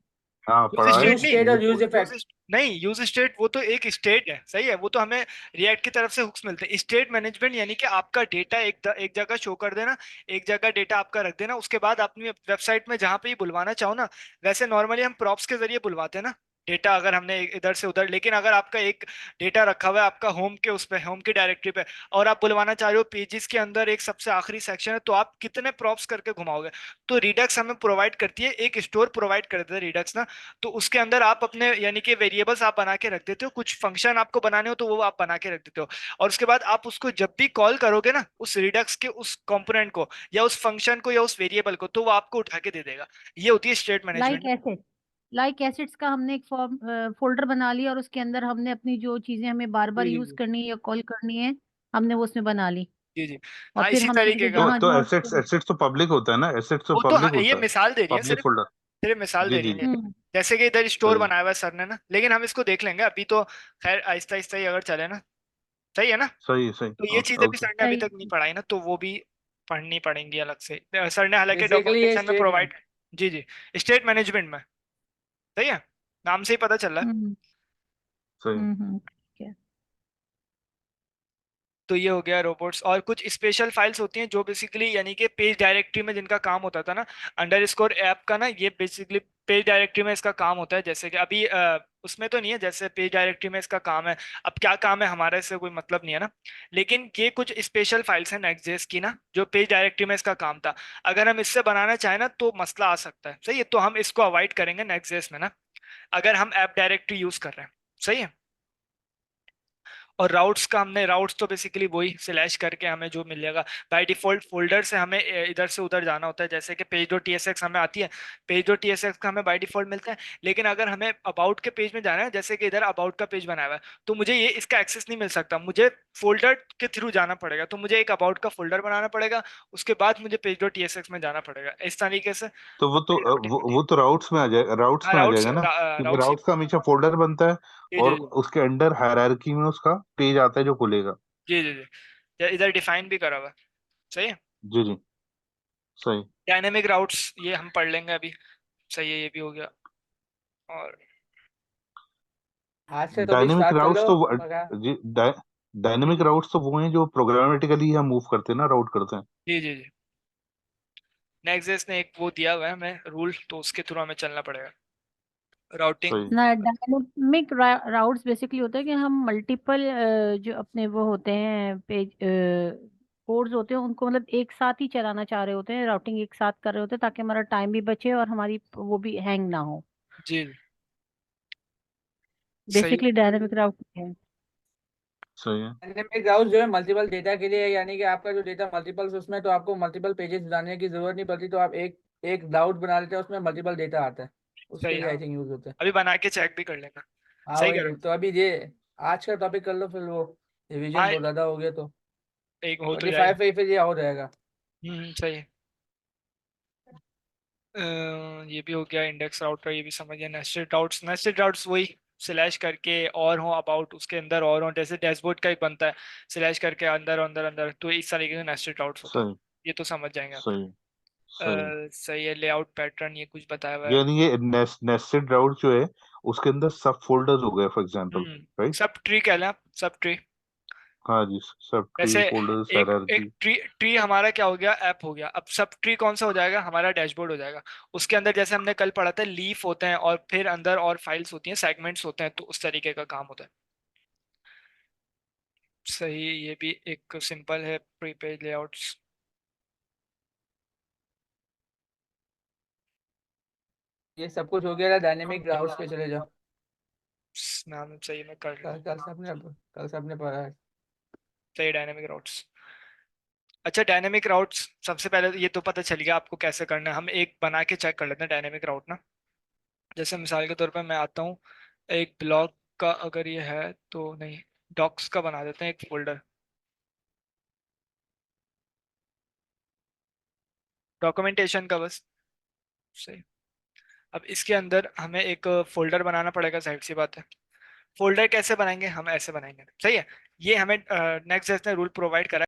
हाँ यूज पढ़ाया स्टेट है यूज नहीं, स्टेट और यूज यूज इफेक्ट। नहीं, यूज स्टेट वो तो एक स्टेट है, सही है, वो तो हमें रिएक्ट की तरफ से हुक्स मिलते हैं। स्टेट मैनेजमेंट यानी कि आपका डेटा एक जगह शो कर देना, एक जगह डेटा आपका रख देना, उसके बाद अपनी वेबसाइट में जहां पे ही बुलवाना चाहो ना, वैसे नॉर्मली हम प्रॉप्स के जरिए बुलवाते हैं ना डेटा, अगर हमने इधर से उधर, लेकिन अगर आपका एक डेटा रखा हुआ है आपका होम के उस पे, होम की डायरेक्टरी पे, और आप बुलवाना चाह रहे हो पेजेस के अंदर एक सबसे आखिरी सेक्शन है, तो आप कितने प्रॉप्स करके घुमाओगे। तो रिडक्स हमें प्रोवाइड करती है, एक स्टोर प्रोवाइड कर देता है रिडक्स ना। तो उसके अंदर आप अपने यानी कि वेरिएबल्स आप बना के रख देते हो, कुछ फंक्शन आपको बनाने हो तो वो आप बना के रख देते हो, और उसके बाद आप उसको जब भी कॉल करोगे ना, उस रिडक्स के उस कंपोनेंट को या उस फंक्शन को या उस वेरिएबल को, तो वो आपको उठा के दे देगा। ये होती है state like management. Asset, like assets का हमने एक फॉर्म फोल्डर बना लिया, और उसके अंदर हमने अपनी जो चीजें हमें बार बार जी जी यूज जी करनी है या कॉल करनी है, हमने वो उसमें बना ली। जी जी, और हाँ फिर इसी हमने तरीके जो का। जहाँ तो जहाँ एसेट्स एसेट्स तो पब्लिक होता है ना, एसेट्स तो वो तो पब्लिक ये होता है, मिसाल दे रही है पब्लिक सिर्फ, फोल्डर। सिर्फ मिसाल जी दे जी रही है। हम्म जैसे कि इधर स्टोर सही बनाया हुआ है सर ने ना, लेकिन हम इसको देख लेंगे अभी तो, खैर आहिस्ता आहिस्ता ही अगर चले ना। सही है ना? सही सही तो ये ओके चीजें भी ओके सर ने अभी सही तक नहीं पढ़ाई ना, तो वो भी पढ़नी पड़ेंगी अलग से। सर ने हालांकि बेसिकली ये डॉक्यूमेंटेशन में स्टेट में प्रोवाइड। जी जी। स्टेट मैनेजमेंट में। सही है। नाम से ही पता चल रहा है। हम्म सही ठीक है। तो ये हो गया रोबोट्स। और कुछ स्पेशल फाइल्स होती हैं जो बेसिकली यानी कि पेज डायरेक्टरी में जिनका काम होता था ना, अंडरस्कोर ऐप का ना, ये बेसिकली पेज डायरेक्टरी में इसका काम होता है। जैसे कि अभी उसमें तो नहीं है, जैसे पेज डायरेक्टरी में इसका काम है। अब क्या काम है हमारे से कोई मतलब नहीं है ना, लेकिन ये कुछ स्पेशल फाइल्स हैं नेक्स्ट की ना, जो पेज डायरेक्टरी में इसका काम था। अगर हम इससे बनाना चाहें ना तो मसला आ सकता है। सही है, तो हम इसको अवॉइड करेंगे नेक्स्ट में ना, अगर हम ऐप डायरेक्टरी यूज कर रहे हैं। सही है। और राउट्स का हमने, राउट्स तो बेसिकली वही स्लैश करके हमें जो मिल जाएगा बाय डिफॉल्ट फोल्डर से, हमें इधर से उधर जाना होता है। जैसे कि पेज डॉट टीएसएक्स हमें आती है, पेज डॉट टीएसएक्स का हमें बाय डिफॉल्ट मिलता है। लेकिन अगर हमें अबाउट के पेज में जाना है, जैसे कि इधर अबाउट का पेज बनाया हुआ है, तो मुझे ये इसका एक्सेस नहीं मिल सकता, मुझे फोल्डर के थ्रू जाना पड़ेगा। तो मुझे एक अबाउट का फोल्डर बनाना पड़ेगा, उसके बाद मुझे पेज डॉट टीएसएक्स में जाना पड़ेगा। इस तरीके से तो वो तो मेरी routing होती है। वो तो राउट्स में आ जाएगा, राउट्स हाँ में आ राउट्स, जाएगा ना, क्योंकि राउट्स ही। राउट्स का हमेशा फोल्डर बनता है जी और जी जी उसके अंडर हायरार्की में उसका पेज आता है जो खुलेगा। जी जी जी। इधर डिफाइन भी करा हुआ है। सही है। जी जी सही। डायनेमिक राउट्स ये हम पढ़ लेंगे अभी। सही है, ये भी हो गया। और आज से तो भी डायनेमिक स्टार्ट कर राउट्स लो तो मगर। जी डायनेमिक राउट्स तो वो हैं जो प्रोग्रामेटिकली हम मूव करते हैं ना, राउट करते हैं। जी जी जी। नेक्स्ट ने एक वो दिया हुआ है हमें रूल, तो उसके थ्रू हमें चलना पड़ेगा। राउटिंग। सही ना डायनेमिक राउट्स बेसिकली होता है कि हम मल्टीपल जो अपने वो होते हैं पेज कोड्स होते हैं उनको मतलब एक साथ ही चलाना चाह रहे होते हैं, राउटिंग एक साथ कर रहे होते हैं ताकि हमारा टाइम भी बचे और हमारी वो भी हैंग ना हो। जी। सही। बेसिकली डायनेमिक राउट है। सही है डायनेमिक ब्राउज जो है मल्टीपल डेटा के लिए है, यानी कि आपका जो डेटा मल्टीपल उसमें तो आपको मल्टीपल पेजेस बनाने की जरूरत नहीं पड़ती, तो आप एक एक राउट बना लेते हैं उसमें मल्टीपल डेटा आता है, उसके सही। लिए हाँ, आई थिंक यूज होता है। अभी बना के चेक भी कर लेंगे। हाँ सही कह रहे वही हो। तो, अभी ये आज का टॉपिक कर लो, फिर वो रिवीजन हाँ, बहुत ज्यादा हो गया तो एक हो तो 25 जाएगा। पे ही फिर ये हो जाएगा। सही है। अ, ये भी हो गया इंडेक्स राउटर, ये भी समझ गया। नेस्टेड राउट्स, नेस्टेड राउट्स वही स्लैश करके और हो अबाउट उसके अंदर और हो, जैसे डैशबोर्ड का एक बनता है स्लैश करके अंदर अंदर अंदर, तो इस तरीके के नेस्टेड राउट्स होते हैं। सही ये तो समझ जाएंगे आप। सही सही। सही है। लेआउट पैटर्न ये कुछ बताया हुआ है। यानी ये नेस्टेड राउट जो है उसके अंदर सब फोल्डर्स हो गए for example, right. Sub tree कह लें आप, सब ट्री। हाँ जी, सब ट्री वैसे फोल्डर्स एक एक हायरार्की। ट्री ट्री हमारा क्या हो गया, ऐप हो गया। अब सब ट्री कौन सा हो जाएगा, हमारा डैशबोर्ड हो जाएगा। उसके अंदर जैसे हमने कल पढ़ा था लीफ होते हैं और फिर अंदर और फाइल्स होती हैं, सेगमेंट्स होते हैं, तो उस तरीके का काम होता है। सही। ये भी एक सिंपल है प्री पेज लेआउट्स। ये सब कुछ हो गया, डायनेमिक राउट्स पे चले जाओ। नाम सही में कर लो। कल कल से अपने पढ़ा है। सही, डायनेमिक राउट्स। अच्छा, डायनेमिक राउट्स सबसे पहले तो ये तो पता चल गया आपको कैसे करना है। हम एक बना के चेक कर लेते हैं डायनेमिक राउट ना। जैसे मिसाल के तौर पर मैं आता हूँ, एक ब्लॉग का अगर ये है तो नहीं, डॉक्स का बना देते हैं एक फोल्डर, डॉक्यूमेंटेशन का बस। सही। अब इसके अंदर हमें एक फोल्डर बनाना पड़ेगा, जाहिर सी बात है। फोल्डर कैसे बनाएंगे, हम ऐसे बनाएंगे। सही है। ये हमें नेक्स्ट ने रूल प्रोवाइड करा है।